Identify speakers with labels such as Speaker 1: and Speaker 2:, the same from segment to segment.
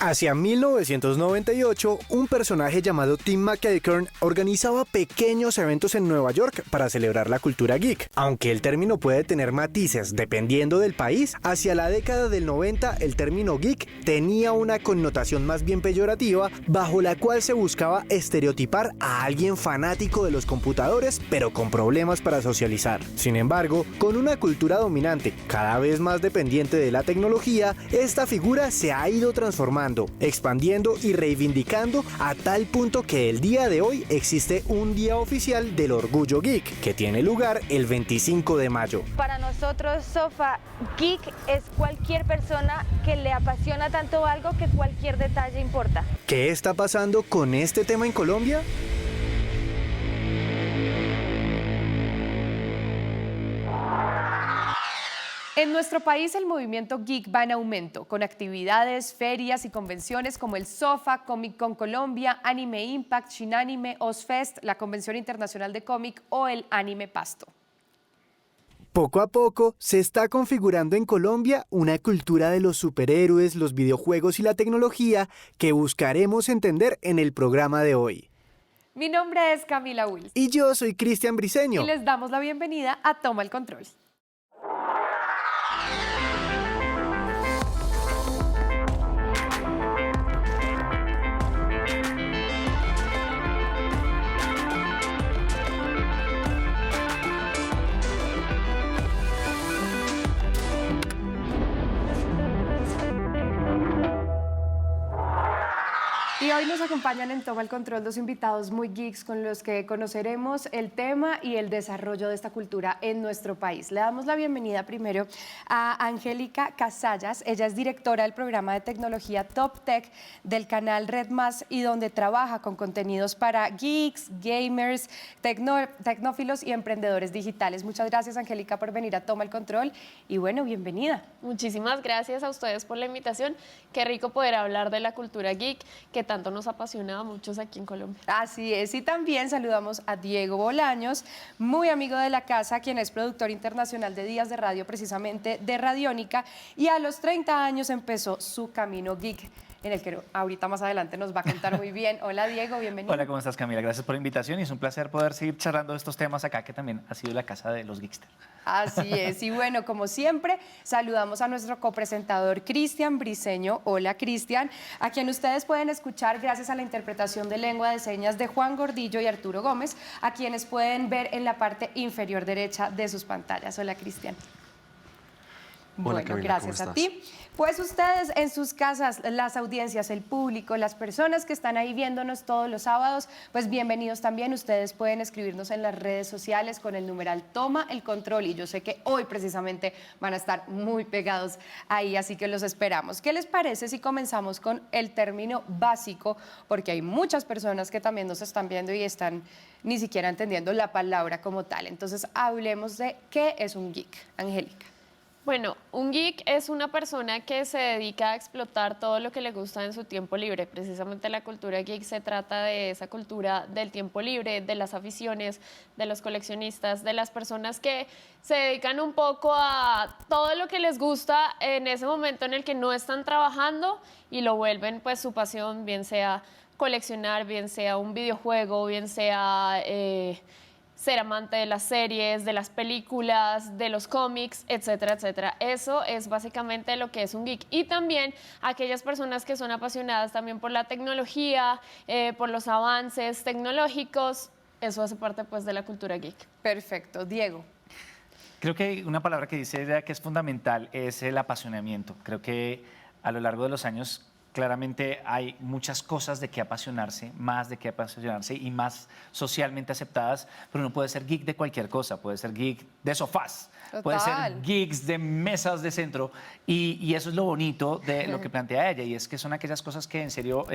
Speaker 1: Hacia 1998, un personaje llamado Tim McEachern organizaba pequeños eventos en Nueva York para celebrar la cultura geek. Aunque el término puede tener matices dependiendo del país, hacia la década del 90 el término geek tenía una connotación más bien peyorativa, bajo la cual se buscaba estereotipar a alguien fanático de los computadores pero con problemas para socializar. Sin embargo, con una cultura dominante cada vez más dependiente de la tecnología, esta figura se ha ido transformando, expandiendo y reivindicando a tal punto que el día de hoy existe un día oficial del orgullo geek que tiene lugar el 25 de mayo.
Speaker 2: Para nosotros, Sofa, geek es cualquier persona que le apasiona tanto algo que cualquier detalle importa.
Speaker 1: ¿Qué está pasando con este tema en Colombia?
Speaker 3: En nuestro país el movimiento geek va en aumento, con actividades, ferias y convenciones como el SOFA, Comic Con Colombia, Anime Impact, Shinanime, Ozfest, la Convención Internacional de Cómic o el Anime Pasto.
Speaker 1: Poco a poco se está configurando en Colombia una cultura de los superhéroes, los videojuegos y la tecnología que buscaremos entender en el programa de hoy.
Speaker 3: Mi nombre es Camila Wills.
Speaker 1: Y yo soy Cristian Briceño.
Speaker 3: Y les damos la bienvenida a Toma el Control. Y hoy nos acompañan en Toma el Control dos invitados muy geeks con los que conoceremos el tema y el desarrollo de esta cultura en nuestro país. Le damos la bienvenida primero a Angélica Casallas. Ella es directora del programa de tecnología Top Tech del canal Red Más y donde trabaja con contenidos para geeks, gamers, tecnófilos y emprendedores digitales. Muchas gracias, Angélica, por venir a Toma el Control y bueno, bienvenida.
Speaker 4: Muchísimas gracias a ustedes por la invitación. Qué rico poder hablar de la cultura geek que tanto nos apasiona a muchos aquí en Colombia.
Speaker 3: Así es, y también saludamos a Diego Bolaños, muy amigo de la casa, quien es productor internacional de Días de Radio, precisamente de Radiónica, y a los 30 años empezó su camino geek, en el que ahorita más adelante nos va a contar muy bien. Hola Diego, bienvenido.
Speaker 5: Hola, ¿cómo estás, Camila? Gracias por la invitación y es un placer poder seguir charlando de estos temas acá, que también ha sido la casa de los geeksters.
Speaker 3: Así es, y bueno, como siempre, saludamos a nuestro copresentador Cristian Briceño. Hola Cristian, a quien ustedes pueden escuchar gracias a la interpretación de lengua de señas de Juan Gordillo y Arturo Gómez, a quienes pueden ver en la parte inferior derecha de sus pantallas. Hola Cristian.
Speaker 6: Hola,
Speaker 3: Bueno,
Speaker 6: Camila,
Speaker 3: gracias a ti. Pues ustedes en sus casas, las audiencias, el público, las personas que están ahí viéndonos todos los sábados, pues bienvenidos también. Ustedes pueden escribirnos en las redes sociales con el numeral Toma el Control y yo sé que hoy precisamente van a estar muy pegados ahí, así que los esperamos. ¿Qué les parece si comenzamos con el término básico? Porque hay muchas personas que también nos están viendo y están ni siquiera entendiendo la palabra como tal. Entonces hablemos de qué es un geek. Angélica.
Speaker 4: Bueno, un geek es una persona que se dedica a explotar todo lo que le gusta en su tiempo libre. Precisamente la cultura geek se trata de esa cultura del tiempo libre, de las aficiones, de los coleccionistas, de las personas que se dedican un poco a todo lo que les gusta en ese momento en el que no están trabajando y lo vuelven pues su pasión, bien sea coleccionar, bien sea un videojuego, bien sea ser amante de las series, de las películas, de los cómics, etcétera, etcétera. Eso es básicamente lo que es un geek. Y también aquellas personas que son apasionadas también por la tecnología, por los avances tecnológicos, eso hace parte pues de la cultura geek.
Speaker 3: Perfecto. Diego.
Speaker 5: Creo que una palabra que dice que es fundamental es el apasionamiento. Creo que a lo largo de los años claramente hay muchas cosas de qué apasionarse, más de qué apasionarse y más socialmente aceptadas, pero uno puede ser geek de cualquier cosa, puede ser geek de sofás,
Speaker 3: Total.
Speaker 5: puede ser geeks de mesas de centro y eso es lo bonito de lo que plantea ella y es que son aquellas cosas que en serio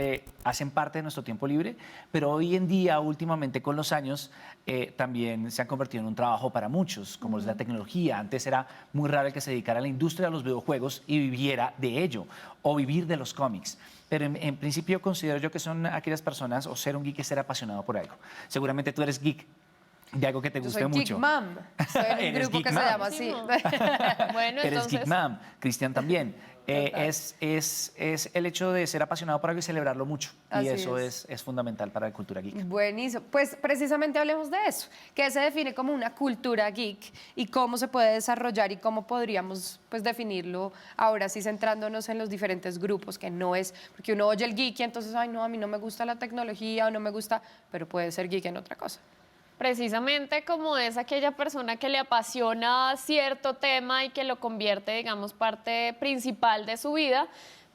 Speaker 5: hacen parte de nuestro tiempo libre, pero hoy en día, últimamente con los años, también se han convertido en un trabajo para muchos, como es la tecnología. Antes era muy raro el que se dedicara a la industria de los videojuegos y viviera de ello o vivir de los cómics. Pero en principio considero yo que son aquellas personas, o ser un geek es ser apasionado por algo. Seguramente tú eres geek. de algo que te
Speaker 3: Yo
Speaker 5: guste
Speaker 3: soy
Speaker 5: mucho.
Speaker 3: Geek Mom. Estoy en un
Speaker 5: Eres
Speaker 3: grupo
Speaker 5: Geek
Speaker 3: que
Speaker 5: Mom.
Speaker 3: se llama así.
Speaker 4: Bueno,
Speaker 5: Eres
Speaker 4: entonces,
Speaker 5: Geek Mom, Cristian también. Es el hecho de ser apasionado por algo y celebrarlo mucho.
Speaker 3: Así
Speaker 5: y eso
Speaker 3: es.
Speaker 5: es fundamental para la cultura geek.
Speaker 3: Buenísimo. Pues precisamente hablemos de eso, que se define como una cultura geek y cómo se puede desarrollar y cómo podríamos pues definirlo ahora sí centrándonos en los diferentes grupos, que no es, porque uno oye el geek y entonces, ay no, a mí no me gusta la tecnología o no me gusta, pero puede ser geek en otra cosa.
Speaker 4: precisamente como es aquella persona que le apasiona cierto tema y que lo convierte, digamos, parte principal de su vida,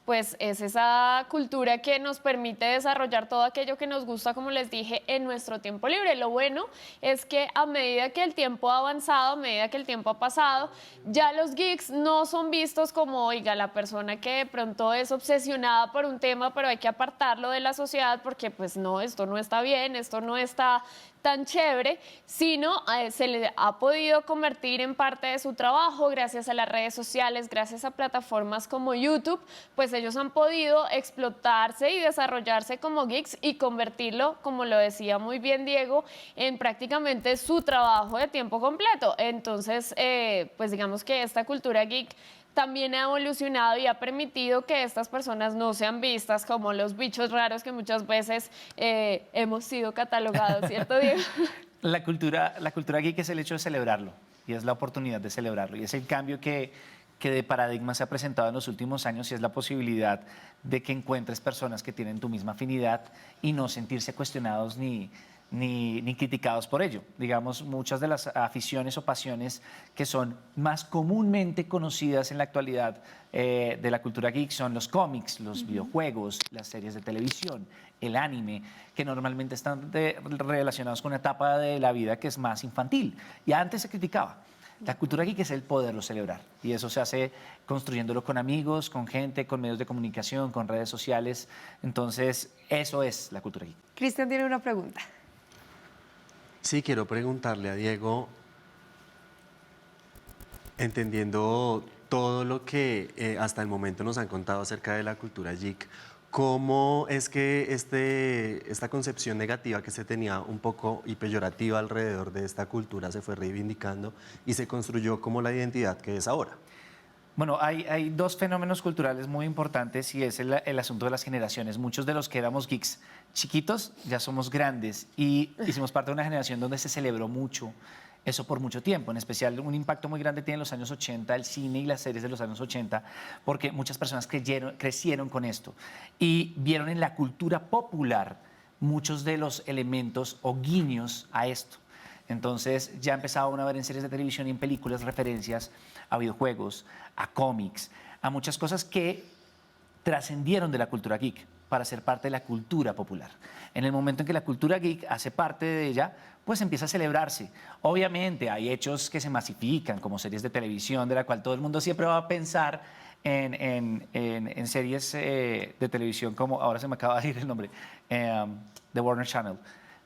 Speaker 4: pues es esa cultura que nos permite desarrollar todo aquello que nos gusta, como les dije, en nuestro tiempo libre. Lo bueno es que a medida que el tiempo ha avanzado, a medida que el tiempo ha pasado, ya los geeks no son vistos como, oiga, la persona que de pronto es obsesionada por un tema, pero hay que apartarlo de la sociedad porque pues no, esto no está bien, esto no está tan chévere, sino se le ha podido convertir en parte de su trabajo gracias a las redes sociales, gracias a plataformas como YouTube, pues ellos han podido explotarse y desarrollarse como geeks y convertirlo, como lo decía muy bien Diego, en prácticamente su trabajo de tiempo completo. Entonces, pues digamos que esta cultura geek también ha evolucionado y ha permitido que estas personas no sean vistas como los bichos raros que muchas veces hemos sido catalogados, ¿cierto, Diego?
Speaker 5: La cultura geek es el hecho de celebrarlo y es la oportunidad de celebrarlo y es el cambio que de paradigma se ha presentado en los últimos años y es la posibilidad de que encuentres personas que tienen tu misma afinidad y no sentirse cuestionados ni criticados por ello. Digamos, muchas de las aficiones o pasiones que son más comúnmente conocidas en la actualidad de la cultura geek son los cómics, los videojuegos, las series de televisión, el anime, que normalmente están relacionados con una etapa de la vida que es más infantil. Y antes se criticaba. La cultura geek es el poderlo celebrar y eso se hace construyéndolo con amigos, con gente, con medios de comunicación, con redes sociales. Entonces, eso es la cultura geek.
Speaker 3: Cristian tiene una pregunta.
Speaker 6: Sí, quiero preguntarle a Diego, entendiendo todo lo que hasta el momento nos han contado acerca de la cultura geek, ¿cómo es que esta concepción negativa que se tenía un poco y peyorativa alrededor de esta cultura se fue reivindicando y se construyó como la identidad que es ahora?
Speaker 5: Bueno, hay dos fenómenos culturales muy importantes y es el asunto de las generaciones. Muchos de los que éramos geeks chiquitos ya somos grandes y hicimos parte de una generación donde se celebró mucho eso por mucho tiempo. En especial, un impacto muy grande tiene en los años 80 el cine y las series de los años 80 porque muchas personas crecieron con esto y vieron en la cultura popular muchos de los elementos o guiños a esto. Entonces ya empezaba uno a ver en series de televisión y en películas referencias a videojuegos, a cómics, a muchas cosas que trascendieron de la cultura geek para ser parte de la cultura popular. En el momento en que la cultura geek hace parte de ella, pues empieza a celebrarse. Obviamente hay hechos que se masifican, como series de televisión, de la cual todo el mundo siempre va a pensar en series de televisión como, ahora se me acaba de ir el nombre, de Warner Channel.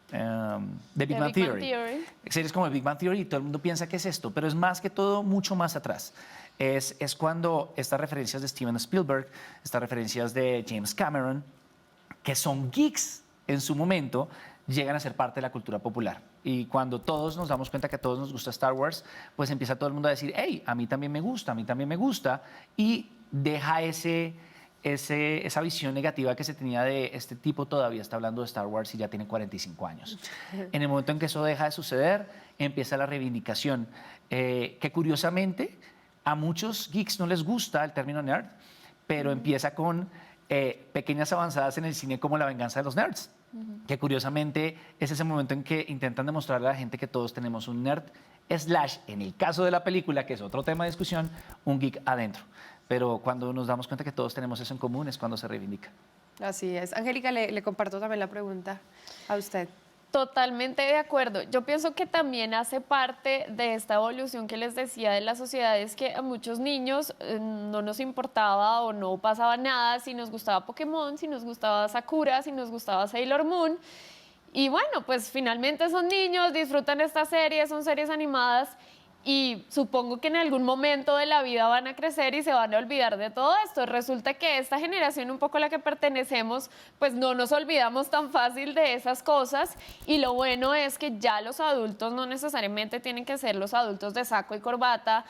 Speaker 5: The Big Bang Theory. Series como el Big Bang Theory, todo el mundo piensa que es esto, pero es más que todo mucho más atrás. Es cuando estas referencias de Steven Spielberg, estas referencias de James Cameron, que son geeks en su momento, llegan a ser parte de la cultura popular. Y cuando todos nos damos cuenta que a todos nos gusta Star Wars, pues empieza todo el mundo a decir, hey, a mí también me gusta, a mí también me gusta, y deja esa visión negativa que se tenía de este tipo todavía está hablando de Star Wars y ya tiene 45 años. En el momento en que eso deja de suceder, empieza la reivindicación, que curiosamente a muchos geeks no les gusta el término nerd, pero empieza con pequeñas avanzadas en el cine como La venganza de los nerds, que curiosamente es ese momento en que intentan demostrarle a la gente que todos tenemos un nerd, slash, en el caso de la película, que es otro tema de discusión, un geek adentro. Pero cuando nos damos cuenta que todos tenemos eso en común es cuando se reivindica.
Speaker 3: Así es. Angélica, le comparto también la pregunta a usted.
Speaker 4: Totalmente de acuerdo. Yo pienso que también hace parte de esta evolución que les decía de la sociedad, es que a muchos niños no nos importaba o no pasaba nada si nos gustaba Pokémon, si nos gustaba Sakura, si nos gustaba Sailor Moon. Y bueno, pues finalmente son niños, disfrutan estas series, son series animadas. y supongo que en algún momento de la vida van a crecer y se van a olvidar de todo esto. Resulta que esta generación, un poco a la que pertenecemos, pues no nos olvidamos tan fácil de esas cosas, y lo bueno es que ya los adultos no necesariamente tienen que ser los adultos de saco y corbata,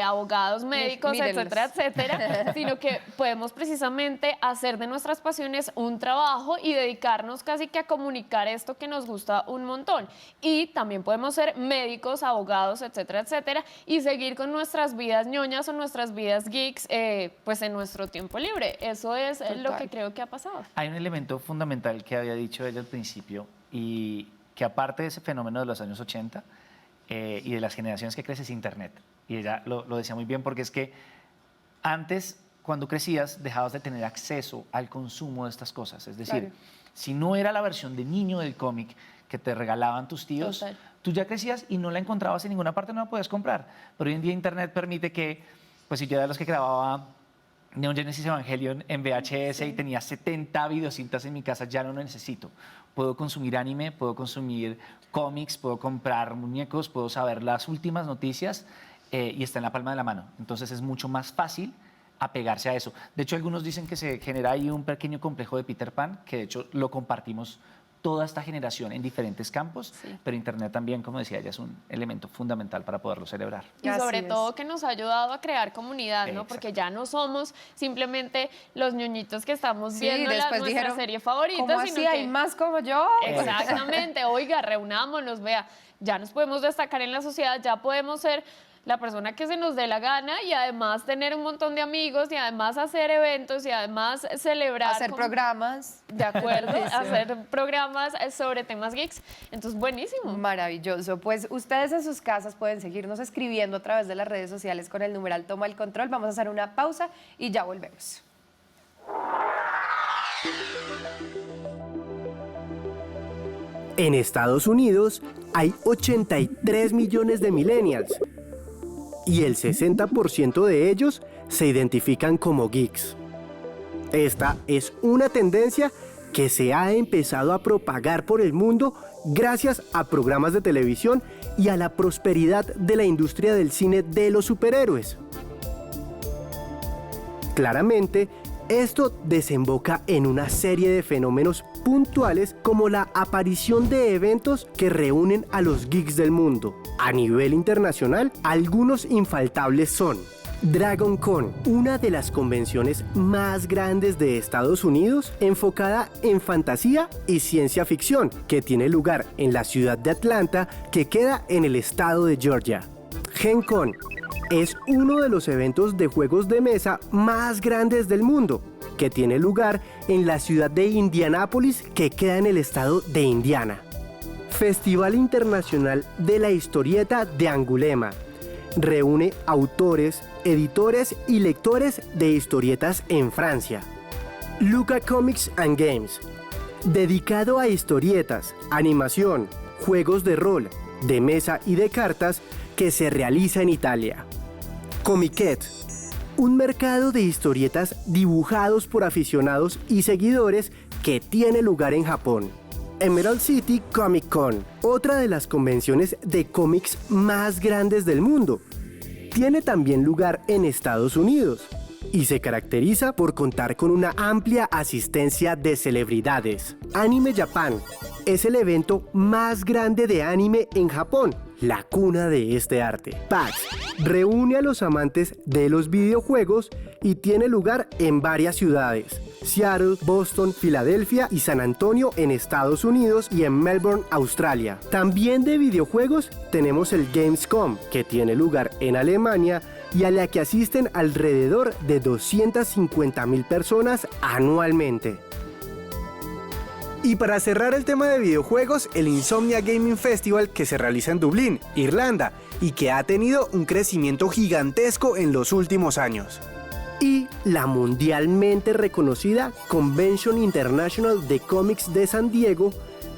Speaker 4: abogados, médicos,
Speaker 3: Mírenlos.
Speaker 4: etcétera, etcétera, sino que podemos precisamente hacer de nuestras pasiones un trabajo y dedicarnos casi que a comunicar esto que nos gusta un montón. Y también podemos ser médicos, abogados, etcétera, etcétera, y seguir con nuestras vidas ñoñas o nuestras vidas geeks, pues en nuestro tiempo libre. Eso es lo que creo que ha pasado.
Speaker 5: Hay un elemento fundamental que había dicho ella al principio, y que aparte de ese fenómeno de los años 80 y de las generaciones que creces, Internet. Y ella lo decía muy bien, porque es que antes, cuando crecías, dejabas de tener acceso al consumo de estas cosas. Es decir,
Speaker 3: Claro.
Speaker 5: si no era la versión de niño del cómic que te regalaban tus tíos,
Speaker 4: Total.
Speaker 5: tú ya crecías y no la encontrabas en ninguna parte, no la podías comprar. Pero hoy en día Internet permite que, pues si yo era de los que grababa Neon Genesis Evangelion en VHS y tenía 70 videocintas en mi casa, ya no lo necesito. Puedo consumir anime, puedo consumir cómics, puedo comprar muñecos, puedo saber las últimas noticias y está en la palma de la mano. Entonces es mucho más fácil apegarse a eso. De hecho, algunos dicen que se genera ahí un pequeño complejo de Peter Pan, que de hecho lo compartimos toda esta generación en diferentes campos, pero Internet también, como decía ella, es un elemento fundamental para poderlo celebrar.
Speaker 4: Y
Speaker 3: Así
Speaker 4: sobre
Speaker 3: es.
Speaker 4: todo que nos ha ayudado a crear comunidad, ¿no?
Speaker 5: Exacto.
Speaker 4: Porque ya no somos simplemente los ñoñitos que estamos
Speaker 3: Sí,
Speaker 4: viendo
Speaker 3: después
Speaker 4: nuestra
Speaker 3: dijeron,
Speaker 4: serie favorita,
Speaker 3: ¿cómo
Speaker 4: sino
Speaker 3: así?
Speaker 4: que
Speaker 3: ¿Hay más como yo?
Speaker 4: exactamente, oiga, reunámonos, vea, ya nos podemos destacar en la sociedad, ya podemos ser la persona que se nos dé la gana y además tener un montón de amigos y además hacer eventos y además celebrar.
Speaker 3: Hacer programas.
Speaker 4: De acuerdo, hacer programas sobre temas geeks. Entonces, buenísimo.
Speaker 3: Maravilloso. Pues ustedes en sus casas pueden seguirnos escribiendo a través de las redes sociales con el numeral Toma el Control. Vamos a hacer una pausa y ya volvemos.
Speaker 1: En Estados Unidos hay 83 millones de millennials y el 60% de ellos se identifican como geeks. Esta es una tendencia que se ha empezado a propagar por el mundo gracias a programas de televisión y a la prosperidad de la industria del cine de los superhéroes. Claramente, esto desemboca en una serie de fenómenos puntuales como la aparición de eventos que reúnen a los geeks del mundo. A nivel internacional, algunos infaltables son Dragon Con, una de las convenciones más grandes de Estados Unidos, enfocada en fantasía y ciencia ficción, que tiene lugar en la ciudad de Atlanta, que queda en el estado de Georgia. Gen Con es uno de los eventos de juegos de mesa más grandes del mundo, que tiene lugar en la ciudad de Indianápolis, que queda en el estado de Indiana. Festival Internacional de la Historieta de Angulema. Reúne autores, editores y lectores de historietas en Francia. Luca Comics and Games. Dedicado a historietas, animación, juegos de rol, de mesa y de cartas, que se realiza en Italia. Comiket. Un mercado de historietas dibujados por aficionados y seguidores que tiene lugar en Japón. Emerald City Comic Con, otra de las convenciones de cómics más grandes del mundo. Tiene también lugar en Estados Unidos y se caracteriza por contar con una amplia asistencia de celebridades. Anime Japan es el evento más grande de anime en Japón, la cuna de este arte. PAX reúne a los amantes de los videojuegos y tiene lugar en varias ciudades: Seattle, Boston, Filadelfia y San Antonio en Estados Unidos y en Melbourne, Australia. También de videojuegos tenemos el Gamescom, que tiene lugar en Alemania y a la que asisten alrededor de 250,000 personas anualmente. Y para cerrar el tema de videojuegos, el Insomnia Gaming Festival, que se realiza en Dublín, Irlanda, y que ha tenido un crecimiento gigantesco en los últimos años. Y la mundialmente reconocida Convention International de Comics de San Diego,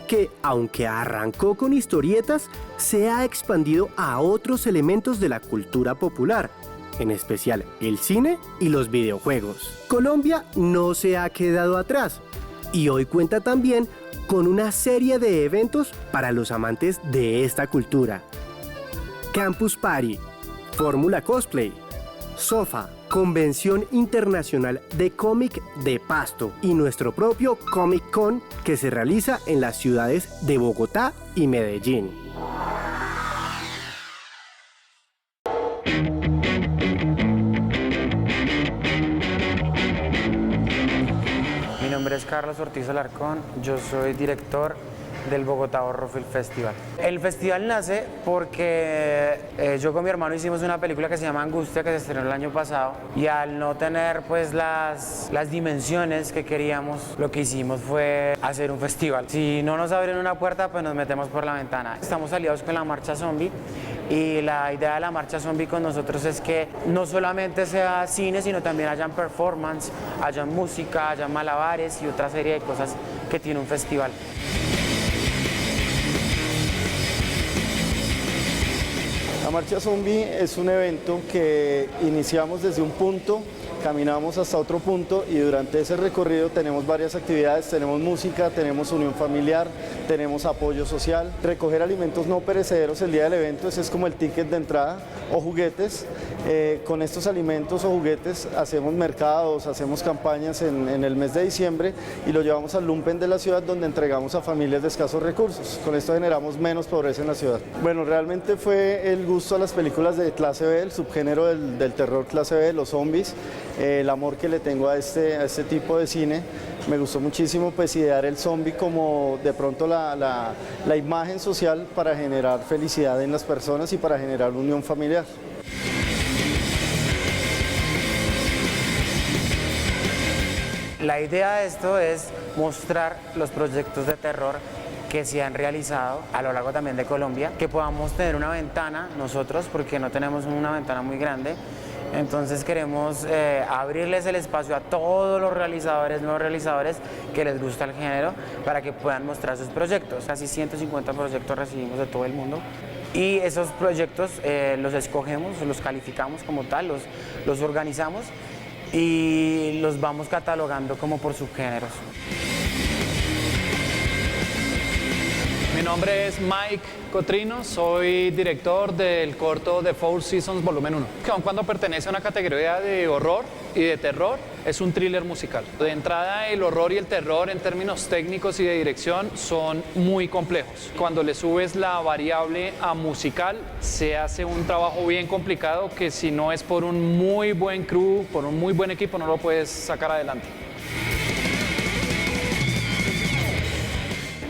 Speaker 1: que aunque arrancó con historietas, se ha expandido a otros elementos de la cultura popular, en especial el cine y los videojuegos. Colombia no se ha quedado atrás y hoy cuenta también con una serie de eventos para los amantes de esta cultura.
Speaker 7: Campus Party, Fórmula Cosplay, Sofa, Convención Internacional de Cómic de Pasto y nuestro propio Comic Con que se realiza en las ciudades de Bogotá y Medellín.
Speaker 8: Mi nombre es Carlos Ortiz Alarcón, yo soy director del Bogotá Horror Film Festival. El festival nace porque yo con mi hermano hicimos una película que se llama Angustia, que se estrenó el año pasado, y al no tener pues las dimensiones que queríamos, lo que hicimos fue hacer un festival. Si no nos abren una puerta, pues nos metemos por la ventana. Estamos aliados con la Marcha Zombie, y la idea de la Marcha Zombie con nosotros es que no solamente sea cine, sino también hayan performance, hayan música, hayan malabares y otra serie de cosas que tiene un festival.
Speaker 9: La Marcha Zombie es un evento que iniciamos desde un punto, caminamos hasta otro punto y durante ese recorrido tenemos varias actividades, tenemos música, tenemos unión familiar, tenemos apoyo social, recoger alimentos no perecederos el día del evento, ese es como el ticket de entrada, o juguetes. Con estos alimentos o juguetes hacemos mercados, hacemos campañas en el mes de diciembre y lo llevamos al Lumpen de la ciudad, donde entregamos a familias de escasos recursos. Con esto generamos menos pobreza en la ciudad. Bueno, realmente fue el gusto a las películas de clase B, el subgénero del terror clase B, los zombies, el amor que le tengo a este tipo de cine. Me gustó muchísimo pues idear el zombie como de pronto la imagen social para generar felicidad en las personas y para generar unión familiar.
Speaker 8: La idea de esto es mostrar los proyectos de terror que se han realizado a lo largo también de Colombia, que podamos tener una ventana nosotros, porque no tenemos una ventana muy grande. Entonces queremos abrirles el espacio a todos los realizadores, nuevos realizadores que les gusta el género, para que puedan mostrar sus proyectos. Casi 150 proyectos recibimos de todo el mundo. Y esos proyectos los escogemos, los calificamos como tal, los organizamos y los vamos catalogando como por subgéneros.
Speaker 10: Mi nombre es Mike Cotrino, soy director del corto The Four Seasons Volumen 1, que aun cuando pertenece a una categoría de horror y de terror, es un thriller musical. De entrada, el horror y el terror en términos técnicos y de dirección son muy complejos. Cuando le subes la variable a musical, se hace un trabajo bien complicado que si no es por un muy buen crew, por un muy buen equipo, no lo puedes sacar adelante.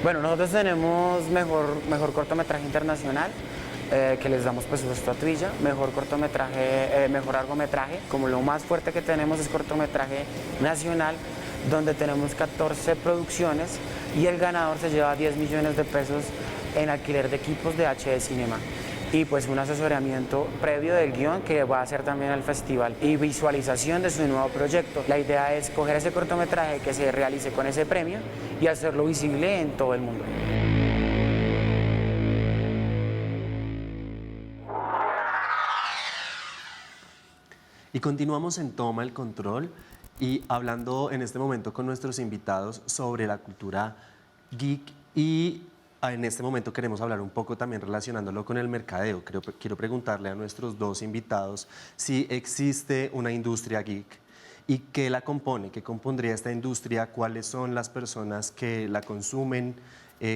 Speaker 8: Bueno, nosotros tenemos mejor cortometraje internacional, que les damos pues su estatuilla, mejor cortometraje, mejor largometraje. Como lo más fuerte que tenemos es cortometraje nacional, donde tenemos 14 producciones y el ganador se lleva 10 millones de pesos en alquiler de equipos de HD Cinema. Y pues un asesoramiento previo del guión que va a hacer también el festival y visualización de su nuevo proyecto. La idea es coger ese cortometraje que se realice con ese premio y hacerlo visible en todo el mundo.
Speaker 6: Y continuamos en Toma el Control y hablando en este momento con nuestros invitados sobre la cultura geek y en este momento queremos hablar un poco también relacionándolo con el mercadeo. Quiero preguntarle a nuestros dos invitados si existe una industria geek y qué la compone, qué compondría esta industria, cuáles son las personas que la consumen,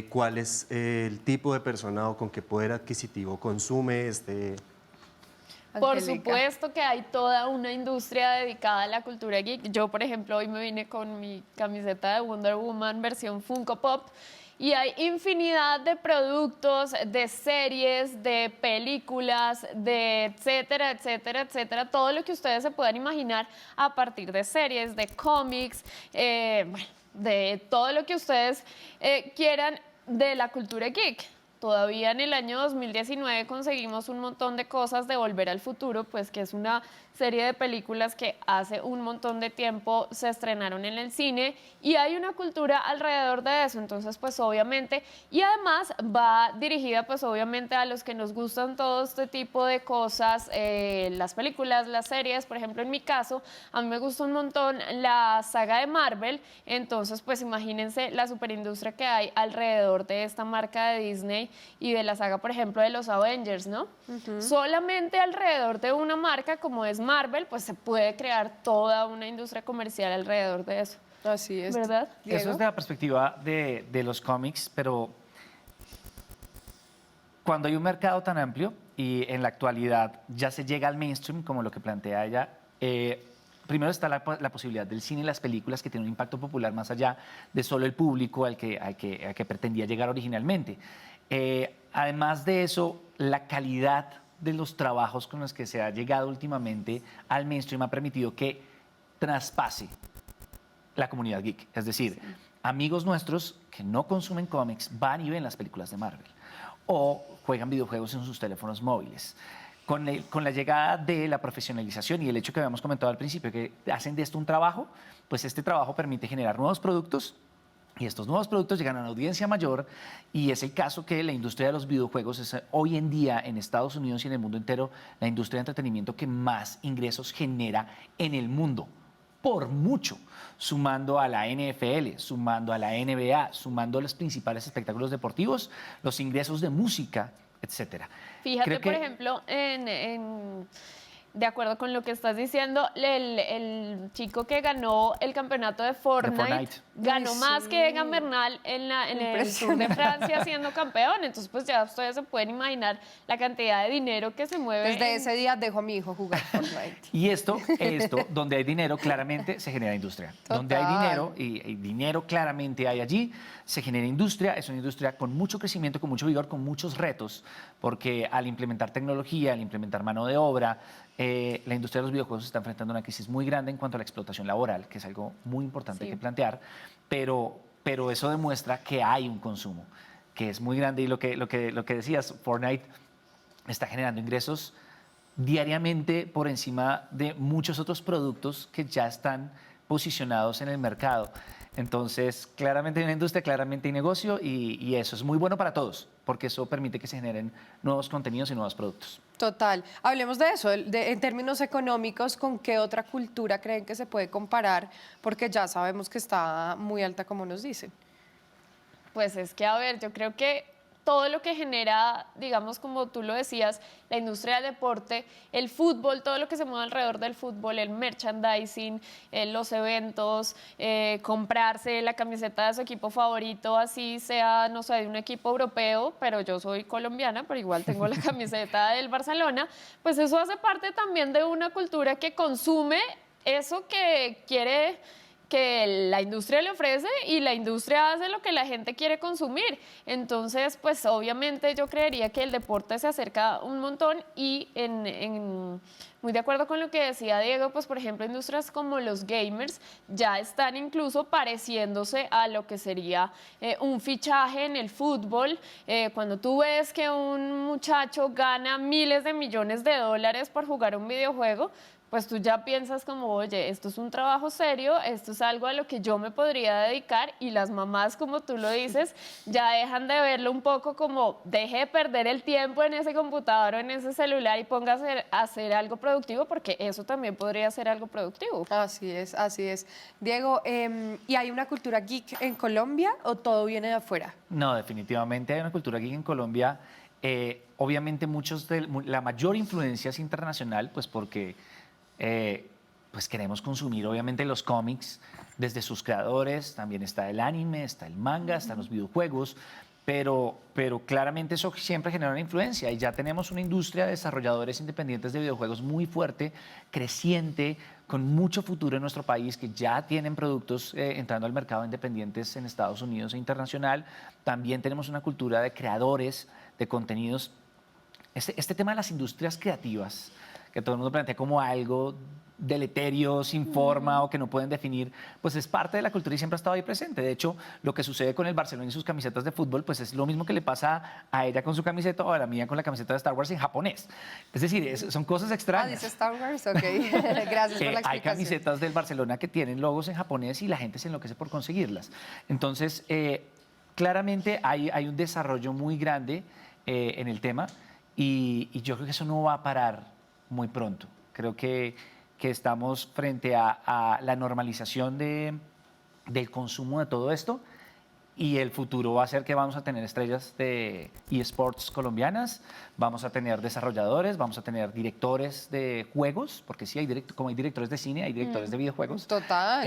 Speaker 6: cuál es el tipo de persona o con qué poder adquisitivo consume
Speaker 4: Por supuesto que hay toda una industria dedicada a la cultura geek. Yo, por ejemplo, hoy me vine con mi camiseta de Wonder Woman versión Funko Pop. Y hay infinidad de productos, de series, de películas, de etcétera, etcétera, etcétera. Todo lo que ustedes se puedan imaginar a partir de series, de cómics, bueno, de todo lo que ustedes quieran de la cultura geek. Todavía en el año 2019 conseguimos un montón de cosas de Volver al Futuro, pues que es una serie de películas que hace un montón de tiempo se estrenaron en el cine y hay una cultura alrededor de eso, entonces pues obviamente, y además va dirigida pues obviamente a los que nos gustan todo este tipo de cosas, las películas, las series, por ejemplo en mi caso, a mí me gusta un montón la saga de Marvel, entonces pues imagínense la superindustria que hay alrededor de esta marca de Disney cine y de la saga, por ejemplo, de los Avengers, ¿no? Solamente alrededor de una marca como es Marvel, pues se puede crear toda una industria comercial alrededor de eso.
Speaker 3: Así es.
Speaker 4: ¿Verdad?
Speaker 3: Diego.
Speaker 5: Eso es de la perspectiva de los cómics, pero cuando hay un mercado tan amplio y en la actualidad ya se llega al mainstream, como lo que plantea ella, primero está la posibilidad del cine y las películas que tienen un impacto popular más allá de solo el público al que pretendía llegar originalmente. Además de eso, la calidad de los trabajos con los que se ha llegado últimamente al mainstream ha permitido que traspase la comunidad geek. Es decir, amigos nuestros que no consumen cómics van y ven las películas de Marvel o juegan videojuegos en sus teléfonos móviles. Con la llegada de la profesionalización y el hecho que habíamos comentado al principio, que hacen de esto un trabajo, pues este trabajo permite generar nuevos productos y estos nuevos productos llegan a una audiencia mayor y es el caso que la industria de los videojuegos es hoy en día en Estados Unidos y en el mundo entero la industria de entretenimiento que más ingresos genera en el mundo, por mucho, sumando a la NFL, sumando a la NBA, sumando a los principales espectáculos deportivos, los ingresos de música, etcétera.
Speaker 4: Fíjate, por ejemplo, de acuerdo con lo que estás diciendo, el chico que ganó el campeonato de Fortnite ganó más que Egan Bernal en el Tour de Francia siendo campeón. Entonces, pues ya ustedes se pueden imaginar la cantidad de dinero que se mueve.
Speaker 3: Desde ese día dejo a mi hijo jugar Fortnite.
Speaker 5: Y esto, donde hay dinero, claramente se genera industria.
Speaker 3: Total.
Speaker 5: Donde hay dinero, y dinero claramente hay allí, se genera industria. Es una industria con mucho crecimiento, con mucho vigor, con muchos retos, porque al implementar tecnología, al implementar mano de obra, la industria de los videojuegos está enfrentando una crisis muy grande en cuanto a la explotación laboral, que es algo muy importante que plantear, pero eso demuestra que hay un consumo, que es muy grande y lo que decías, Fortnite está generando ingresos diariamente por encima de muchos otros productos que ya están posicionados en el mercado. Entonces, claramente hay una industria, claramente hay negocio y eso es muy bueno para todos, porque eso permite que se generen nuevos contenidos y nuevos productos.
Speaker 3: Total. Hablemos de eso, en términos económicos, ¿con qué otra cultura creen que se puede comparar? Porque ya sabemos que está muy alta, como nos dicen.
Speaker 4: Pues es que, a ver, yo creo que todo lo que genera, digamos, como tú lo decías, la industria del deporte, el fútbol, todo lo que se mueve alrededor del fútbol, el merchandising, los eventos, comprarse la camiseta de su equipo favorito, así sea, no sé, de un equipo europeo, pero yo soy colombiana, pero igual tengo la camiseta del Barcelona, pues eso hace parte también de una cultura que consume eso que quiere que la industria le ofrece y la industria hace lo que la gente quiere consumir. Entonces, pues obviamente yo creería que el deporte se acerca un montón y muy de acuerdo con lo que decía Diego, pues por ejemplo industrias como los gamers ya están incluso pareciéndose a lo que sería un fichaje en el fútbol. Cuando tú ves que un muchacho gana miles de millones de dólares por jugar un videojuego, pues tú ya piensas como, oye, esto es un trabajo serio, esto es algo a lo que yo me podría dedicar y las mamás, como tú lo dices, ya dejan de verlo un poco como, deje de perder el tiempo en ese computador o en ese celular y póngase a hacer algo productivo porque eso también podría ser algo productivo.
Speaker 3: Así es, así es. Diego, ¿y hay una cultura geek en Colombia o todo viene de afuera?
Speaker 5: No, definitivamente hay una cultura geek en Colombia. Obviamente la mayor influencia es internacional, pues porque pues queremos consumir obviamente los cómics desde sus creadores, también está el anime, está el manga, están los videojuegos, pero claramente eso siempre genera una influencia y ya tenemos una industria de desarrolladores independientes de videojuegos muy fuerte, creciente, con mucho futuro en nuestro país, que ya tienen productos entrando al mercado independientes en Estados Unidos e internacional. También tenemos una cultura de creadores de contenidos. Este tema de las industrias creativas, que todo el mundo plantea como algo deleterio, sin forma o que no pueden definir, pues es parte de la cultura y siempre ha estado ahí presente. De hecho, lo que sucede con el Barcelona y sus camisetas de fútbol, pues es lo mismo que le pasa a ella con su camiseta o a la mía con la camiseta de Star Wars en japonés. Es decir, son cosas extrañas.
Speaker 3: Dice Star Wars, ok. Gracias por la explicación.
Speaker 5: Hay camisetas del Barcelona que tienen logos en japonés y la gente se enloquece por conseguirlas. Entonces, claramente hay un desarrollo muy grande en el tema y yo creo que eso no va a parar muy pronto. Creo que estamos frente a la normalización del consumo de todo esto y el futuro va a ser que vamos a tener estrellas de eSports colombianas, vamos a tener desarrolladores, vamos a tener directores de juegos, porque sí, como hay directores de cine, hay directores de videojuegos.
Speaker 3: Total.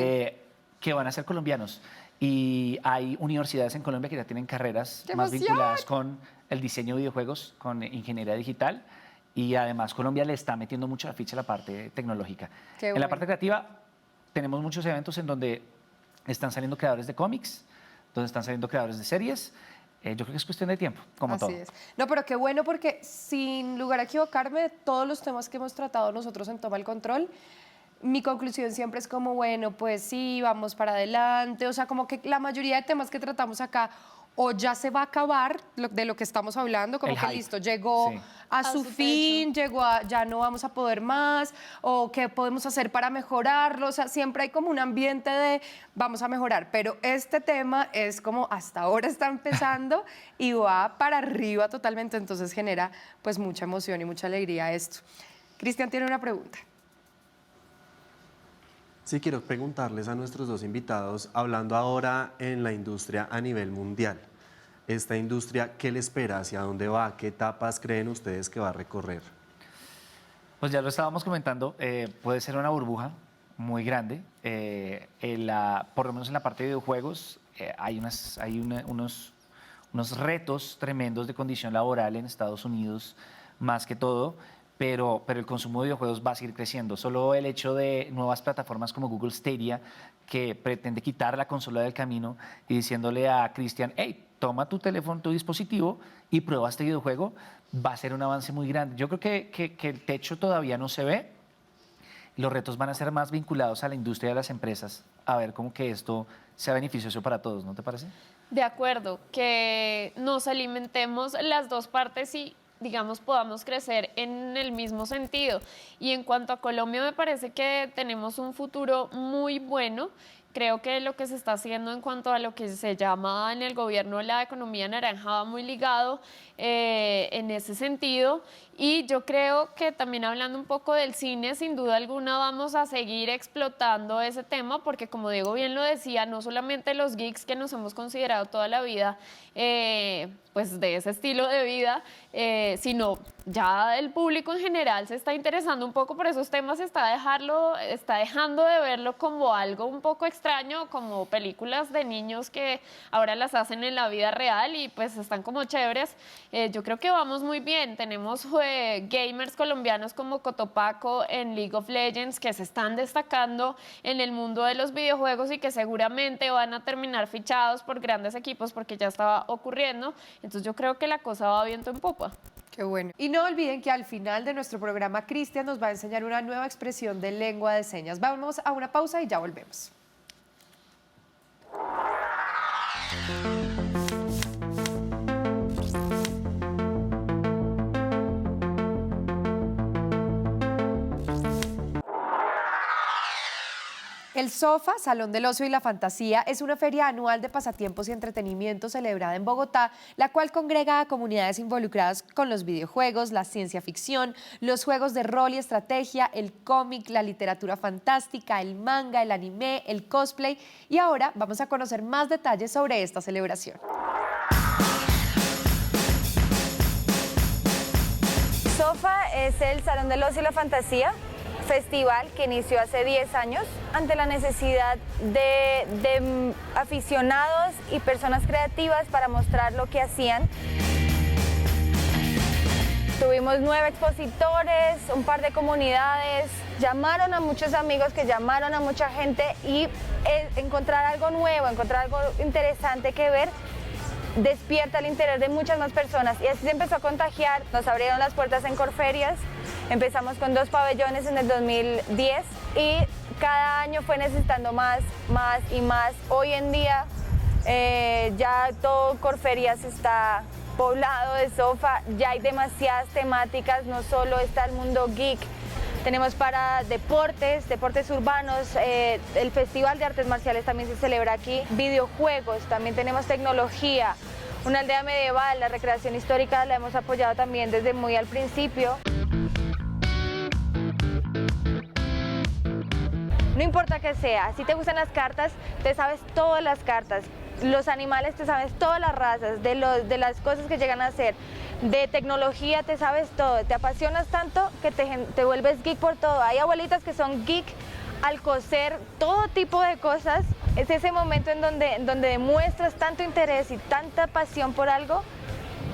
Speaker 5: Que van a ser colombianos. Y hay universidades en Colombia que ya tienen carreras
Speaker 3: ¡Qué
Speaker 5: más
Speaker 3: emoción!
Speaker 5: vinculadas con el diseño de videojuegos, con ingeniería digital. Y además Colombia le está metiendo mucho la ficha a la parte tecnológica.
Speaker 3: Qué
Speaker 5: En
Speaker 3: bueno.
Speaker 5: la parte creativa tenemos muchos eventos en donde están saliendo creadores de cómics, donde están saliendo creadores de series. Yo creo que es cuestión de tiempo, como
Speaker 3: Así
Speaker 5: todo.
Speaker 3: es. No, pero qué bueno porque sin lugar a equivocarme, de todos los temas que hemos tratado nosotros en Toma el Control, mi conclusión siempre es como, bueno, pues sí, vamos para adelante. O sea, como que la mayoría de temas que tratamos acá o ya se va a acabar de lo que estamos hablando, como
Speaker 5: El
Speaker 3: que
Speaker 5: hype.
Speaker 3: listo, llegó
Speaker 5: Sí.
Speaker 3: a su fin, ya no vamos a poder más, o qué podemos hacer para mejorarlo. O sea, siempre hay como un ambiente de vamos a mejorar, pero este tema es como hasta ahora está empezando y va para arriba totalmente, entonces genera pues mucha emoción y mucha alegría esto. Cristian tiene una pregunta.
Speaker 6: Sí, quiero preguntarles a nuestros dos invitados, hablando ahora en la industria a nivel mundial. Esta industria, ¿qué le espera? ¿Hacia dónde va? ¿Qué etapas creen ustedes que va a recorrer?
Speaker 5: Pues ya lo estábamos comentando, puede ser una burbuja muy grande. Por lo menos en la parte de videojuegos hay unos retos tremendos de condición laboral en Estados Unidos, más que todo, pero el consumo de videojuegos va a seguir creciendo. Solo el hecho de nuevas plataformas como Google Stadia, que pretende quitar la consola del camino y diciéndole a Cristian, hey, toma tu teléfono, tu dispositivo y prueba este videojuego, va a ser un avance muy grande. Yo creo que el techo todavía no se ve. Los retos van a ser más vinculados a la industria de las empresas, a ver cómo que esto sea beneficioso para todos, ¿no te parece?
Speaker 4: De acuerdo, que nos alimentemos las dos partes y digamos, podamos crecer en el mismo sentido. Y en cuanto a Colombia, me parece que tenemos un futuro muy bueno. Creo que lo que se está haciendo en cuanto a lo que se llama en el gobierno la economía naranja va muy ligado en ese sentido. Y yo creo que también hablando un poco del cine, sin duda alguna vamos a seguir explotando ese tema porque como Diego bien lo decía, no solamente los geeks que nos hemos considerado toda la vida pues de ese estilo de vida, sino ya el público en general se está interesando un poco por esos temas, está dejando de verlo como algo un poco extraño, como películas de niños que ahora las hacen en la vida real y pues están como chéveres. Yo creo que vamos muy bien, tenemos gamers colombianos como Cotopaco en League of Legends que se están destacando en el mundo de los videojuegos y que seguramente van a terminar fichados por grandes equipos porque ya estaba ocurriendo. Entonces yo creo que la cosa va viento en popa.
Speaker 3: Qué bueno. Y no olviden que al final de nuestro programa Cristian nos va a enseñar una nueva expresión de lengua de señas. Vamos a una pausa y ya volvemos. El SOFA, Salón del Ocio y la Fantasía, es una feria anual de pasatiempos y entretenimiento celebrada en Bogotá, la cual congrega a comunidades involucradas con los videojuegos, la ciencia ficción, los juegos de rol y estrategia, el cómic, la literatura fantástica, el manga, el anime, el cosplay. Y ahora vamos a conocer más detalles sobre esta celebración.
Speaker 2: SOFA es el Salón del Ocio y la Fantasía, festival que inició hace 10 años ante la necesidad de aficionados y personas creativas para mostrar lo que hacían. Tuvimos 9 expositores, un par de comunidades, llamaron a muchos amigos que llamaron a mucha gente y encontrar algo nuevo, encontrar algo interesante que ver, despierta el interés de muchas más personas y así se empezó a contagiar. Nos abrieron las puertas en Corferias, empezamos con 2 pabellones en el 2010 y cada año fue necesitando más y más. Hoy en día ya todo Corferias está poblado de SOFA, ya hay demasiadas temáticas, no solo está el mundo geek, tenemos para deportes urbanos, el Festival de Artes Marciales también se celebra aquí, videojuegos, también tenemos tecnología, una aldea medieval, la recreación histórica la hemos apoyado también desde muy al principio. No importa qué sea, si te gustan las cartas, te sabes todas las cartas. los animales te sabes todas las razas, de las cosas que llegan a hacer, de tecnología te sabes todo, te apasionas tanto que te vuelves geek por todo. Hay abuelitas que son geek al coser todo tipo de cosas. Es ese momento en donde demuestras tanto interés y tanta pasión por algo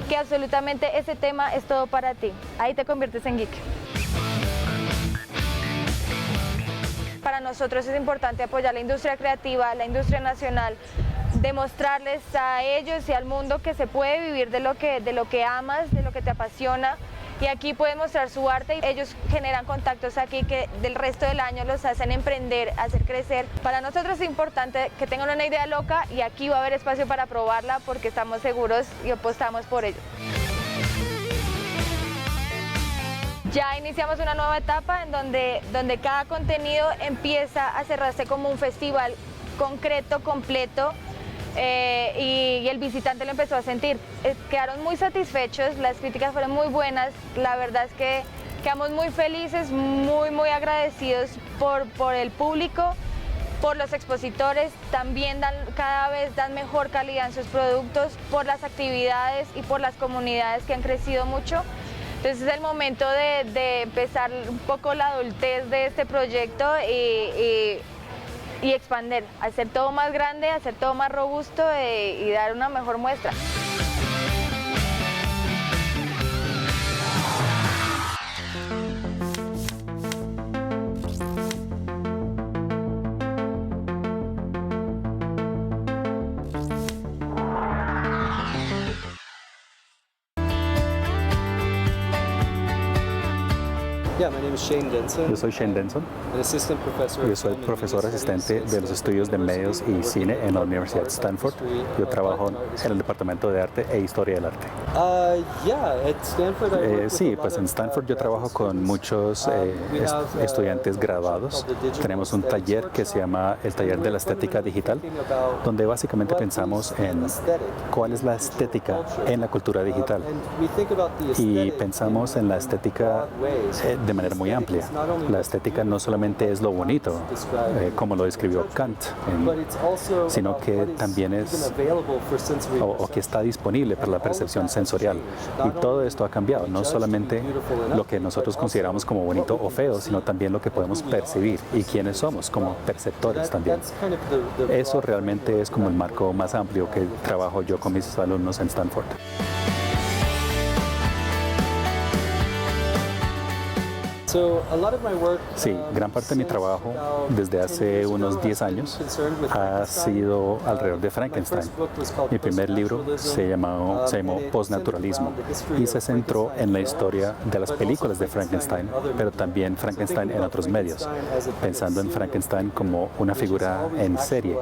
Speaker 2: que absolutamente ese tema es todo para ti. Ahí te conviertes en geek. Para nosotros es importante apoyar la industria creativa, la industria nacional, demostrarles a ellos y al mundo que se puede vivir de lo que amas, de lo que te apasiona. Y aquí pueden mostrar su arte y ellos generan contactos aquí que del resto del año los hacen emprender, hacer crecer. Para nosotros es importante que tengan una idea loca y aquí va a haber espacio para probarla porque estamos seguros y apostamos por ello. Ya iniciamos una nueva etapa en donde cada contenido empieza a cerrarse como un festival concreto, completo. Y el visitante lo empezó a sentir. Quedaron muy satisfechos, las críticas fueron muy buenas, la verdad es que quedamos muy felices, muy agradecidos por el público, por los expositores, también cada vez dan mejor calidad en sus productos, por las actividades y por las comunidades que han crecido mucho. Entonces es el momento de empezar un poco la adultez de este proyecto y expandir, hacer todo más grande, hacer todo más robusto y dar una mejor muestra.
Speaker 11: Yo soy Shane Denson. Yo soy profesor asistente de los estudios de medios y cine en la Universidad de Stanford. Yo trabajo en el Departamento de Arte e Historia del Arte. Sí, pues en Stanford yo trabajo con muchos estudiantes graduados. Tenemos un taller que se llama el Taller de la Estética Digital, donde básicamente pensamos en cuál es la estética en la cultura digital. Y pensamos en la estética de manera muy amplia. La estética no solamente es lo bonito, como lo describió Kant, sino que también es o que está disponible para la percepción sensorial. Y todo esto ha cambiado, no solamente lo que nosotros consideramos como bonito o feo, sino también lo que podemos percibir y quiénes somos como perceptores también. Eso realmente es como el marco más amplio que trabajo yo con mis alumnos en Stanford. Sí, gran parte de mi trabajo desde hace unos 10 años ha sido alrededor de Frankenstein. Mi primer libro se llamó Postnaturalismo y se centró en la historia de las películas de Frankenstein, pero también Frankenstein en otros medios, pensando en Frankenstein como una figura en serie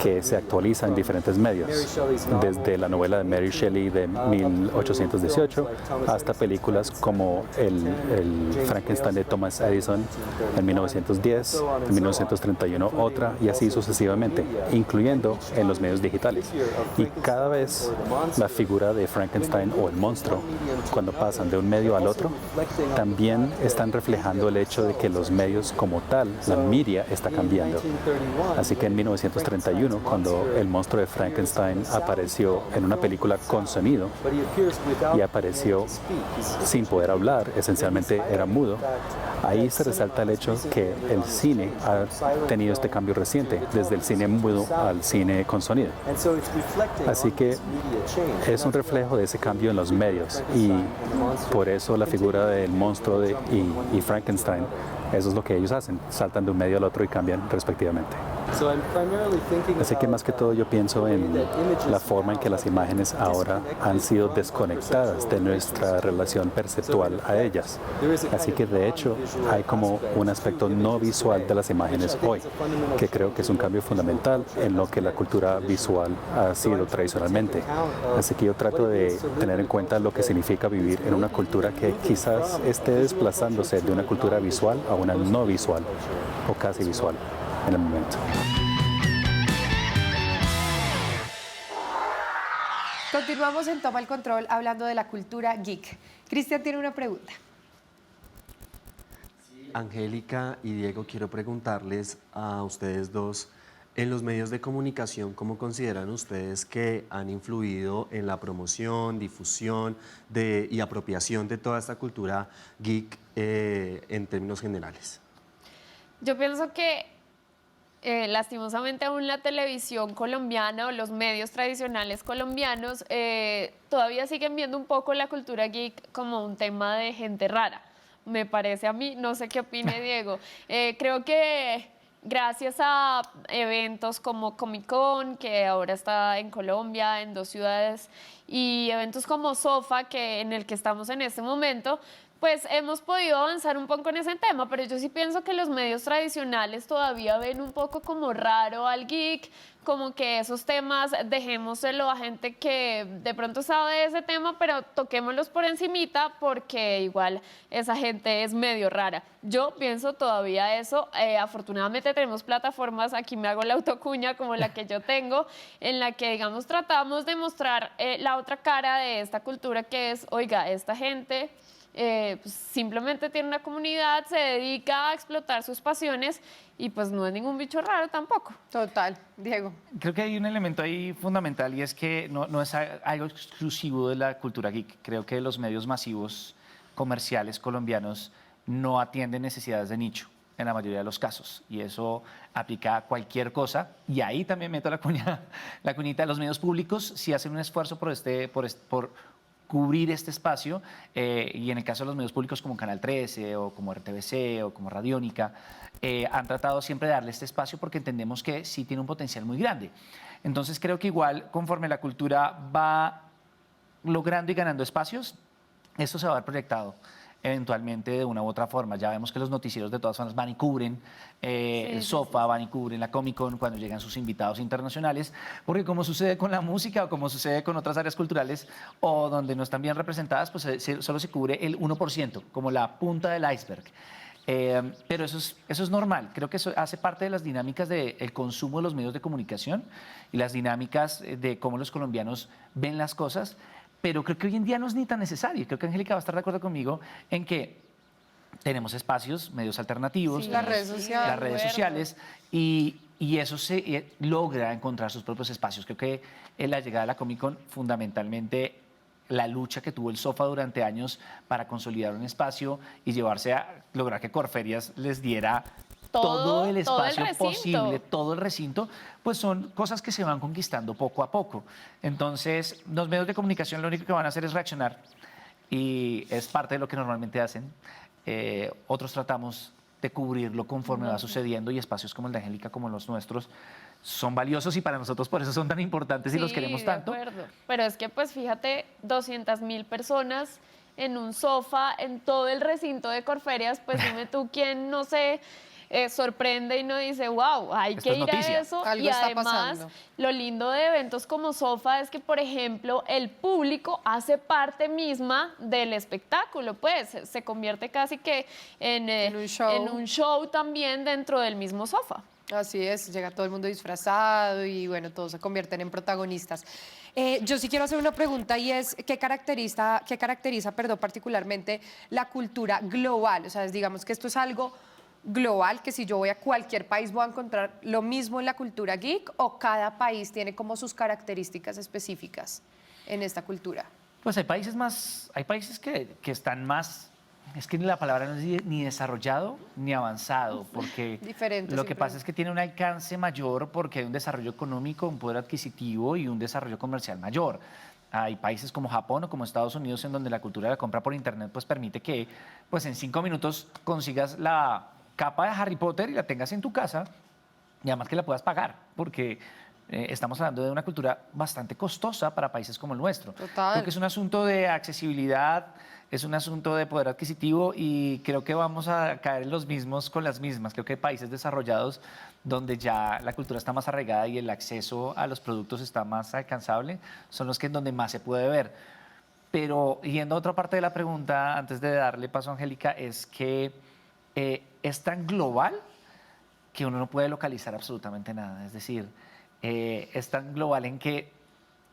Speaker 11: que se actualiza en diferentes medios, desde la novela de Mary Shelley de 1818 hasta películas como el Frankenstein de Thomas Edison en 1910, en 1931 otra y así sucesivamente, incluyendo en los medios digitales. Y cada vez la figura de Frankenstein o el monstruo, cuando pasan de un medio al otro, también están reflejando el hecho de que los medios como tal, la media, está cambiando. Así que en 1931, cuando el monstruo de Frankenstein apareció en una película con sonido y apareció sin poder hablar, esencialmente era mudo, ahí se resalta el hecho que el cine ha tenido este cambio reciente, desde el cine mudo al cine con sonido. Así que es un reflejo de ese cambio en los medios y por eso la figura del monstruo y Frankenstein, eso es lo que ellos hacen, saltan de un medio al otro y cambian respectivamente. Así que más que todo yo pienso en la forma en que las imágenes ahora han sido desconectadas de nuestra relación perceptual a ellas. Así que de hecho hay como un aspecto no visual de las imágenes hoy, que creo que es un cambio fundamental en lo que la cultura visual ha sido tradicionalmente. Así que yo trato de tener en cuenta lo que significa vivir en una cultura que quizás esté desplazándose de una cultura visual a una no visual o casi visual en el momento.
Speaker 3: Continuamos en Toma el Control hablando de la cultura geek. Cristian tiene una pregunta.
Speaker 6: Angélica y Diego, quiero preguntarles a ustedes dos En los medios de comunicación, ¿cómo consideran ustedes que han influido en la promoción, difusión y apropiación de toda esta cultura geek en términos generales?
Speaker 4: Yo pienso que lastimosamente aún la televisión colombiana o los medios tradicionales colombianos todavía siguen viendo un poco la cultura geek como un tema de gente rara. Me parece a mí, no sé qué opine Diego. Creo que gracias a eventos como Comic Con, que ahora está en Colombia, en 2 ciudades, y eventos como SOFA, en el que estamos en este momento, pues hemos podido avanzar un poco en ese tema, pero yo sí pienso que los medios tradicionales todavía ven un poco como raro al geek, como que esos temas dejémoselo a gente que de pronto sabe de ese tema, pero toquémoslos por encimita porque igual esa gente es medio rara. Yo pienso todavía eso. Afortunadamente tenemos plataformas, aquí me hago la autocuña como la que yo tengo, en la que digamos tratamos de mostrar la otra cara de esta cultura que es, oiga, esta gente pues simplemente tiene una comunidad, se dedica a explotar sus pasiones y pues no es ningún bicho raro tampoco.
Speaker 3: Total, Diego.
Speaker 5: Creo que hay un elemento ahí fundamental y es que no es algo exclusivo de la cultura geek. Creo que los medios masivos comerciales colombianos no atienden necesidades de nicho en la mayoría de los casos y eso aplica a cualquier cosa y ahí también meto la cuñita de los medios públicos si hacen un esfuerzo por cubrir este espacio y en el caso de los medios públicos como Canal 13 o como RTBC o como Radiónica han tratado siempre de darle este espacio porque entendemos que sí tiene un potencial muy grande. Entonces creo que igual conforme la cultura va logrando y ganando espacios, esto se va a ver proyectado eventualmente de una u otra forma. Ya vemos que los noticieros de todas formas van y cubren el SOFA, van y cubren la Comic Con cuando llegan sus invitados internacionales, porque como sucede con la música o como sucede con otras áreas culturales o donde no están bien representadas, pues solo se cubre el 1%, como la punta del iceberg. Pero eso es normal, creo que eso hace parte de las dinámicas del consumo de los medios de comunicación y las dinámicas de cómo los colombianos ven las cosas. Pero creo que hoy en día no es ni tan necesario. Creo que Angélica va a estar de acuerdo conmigo en que tenemos espacios, medios alternativos,
Speaker 3: las redes sociales,
Speaker 5: y eso se logra encontrar sus propios espacios. Creo que en la llegada de la Comic Con, fundamentalmente, la lucha que tuvo el SOFA durante años para consolidar un espacio y llevarse a lograr que Corferias les diera todo el espacio posible, todo el recinto, pues son cosas que se van conquistando poco a poco. Entonces, los medios de comunicación lo único que van a hacer es reaccionar y es parte de lo que normalmente hacen. Otros tratamos de cubrirlo conforme va sucediendo y espacios como el de Angélica, como los nuestros, son valiosos y para nosotros por eso son tan importantes y los queremos tanto.
Speaker 4: De acuerdo. Pero es que pues fíjate, 200.000 personas en un SOFA, en todo el recinto de Corferias, pues dime tú quién, no sé, sorprende y no dice, wow, hay que ir a eso.
Speaker 3: Algo
Speaker 4: y
Speaker 3: está
Speaker 4: además,
Speaker 3: pasando.
Speaker 4: lo lindo de eventos como SOFA es que, por ejemplo, el público hace parte misma del espectáculo, pues se convierte casi que en un show también dentro del mismo SOFA.
Speaker 3: Así es, llega todo el mundo disfrazado y bueno, todos se convierten en protagonistas. Yo sí quiero hacer una pregunta y es, ¿qué caracteriza, particularmente la cultura global? O sea, digamos que esto es algo global, que si yo voy a cualquier país voy a encontrar lo mismo en la cultura geek, o cada país tiene como sus características específicas en esta cultura.
Speaker 5: Pues hay países que están más, es que la palabra no es ni desarrollado ni avanzado, porque lo que pasa es que tiene un alcance mayor porque hay un desarrollo económico, un poder adquisitivo y un desarrollo comercial mayor. Hay países como Japón o como Estados Unidos en donde la cultura de la compra por internet pues permite que pues en 5 minutos consigas la capa de Harry Potter y la tengas en tu casa y además que la puedas pagar, porque estamos hablando de una cultura bastante costosa para países como el nuestro.
Speaker 3: Total.
Speaker 5: Creo que es un asunto de accesibilidad, es un asunto de poder adquisitivo y creo que vamos a caer en los mismos con las mismas. Creo que hay países desarrollados donde ya la cultura está más arraigada y el acceso a los productos está más alcanzable, son los que en donde más se puede ver. Pero yendo a otra parte de la pregunta, antes de darle paso a Angélica, es que es tan global que uno no puede localizar absolutamente nada. Es decir, es tan global en que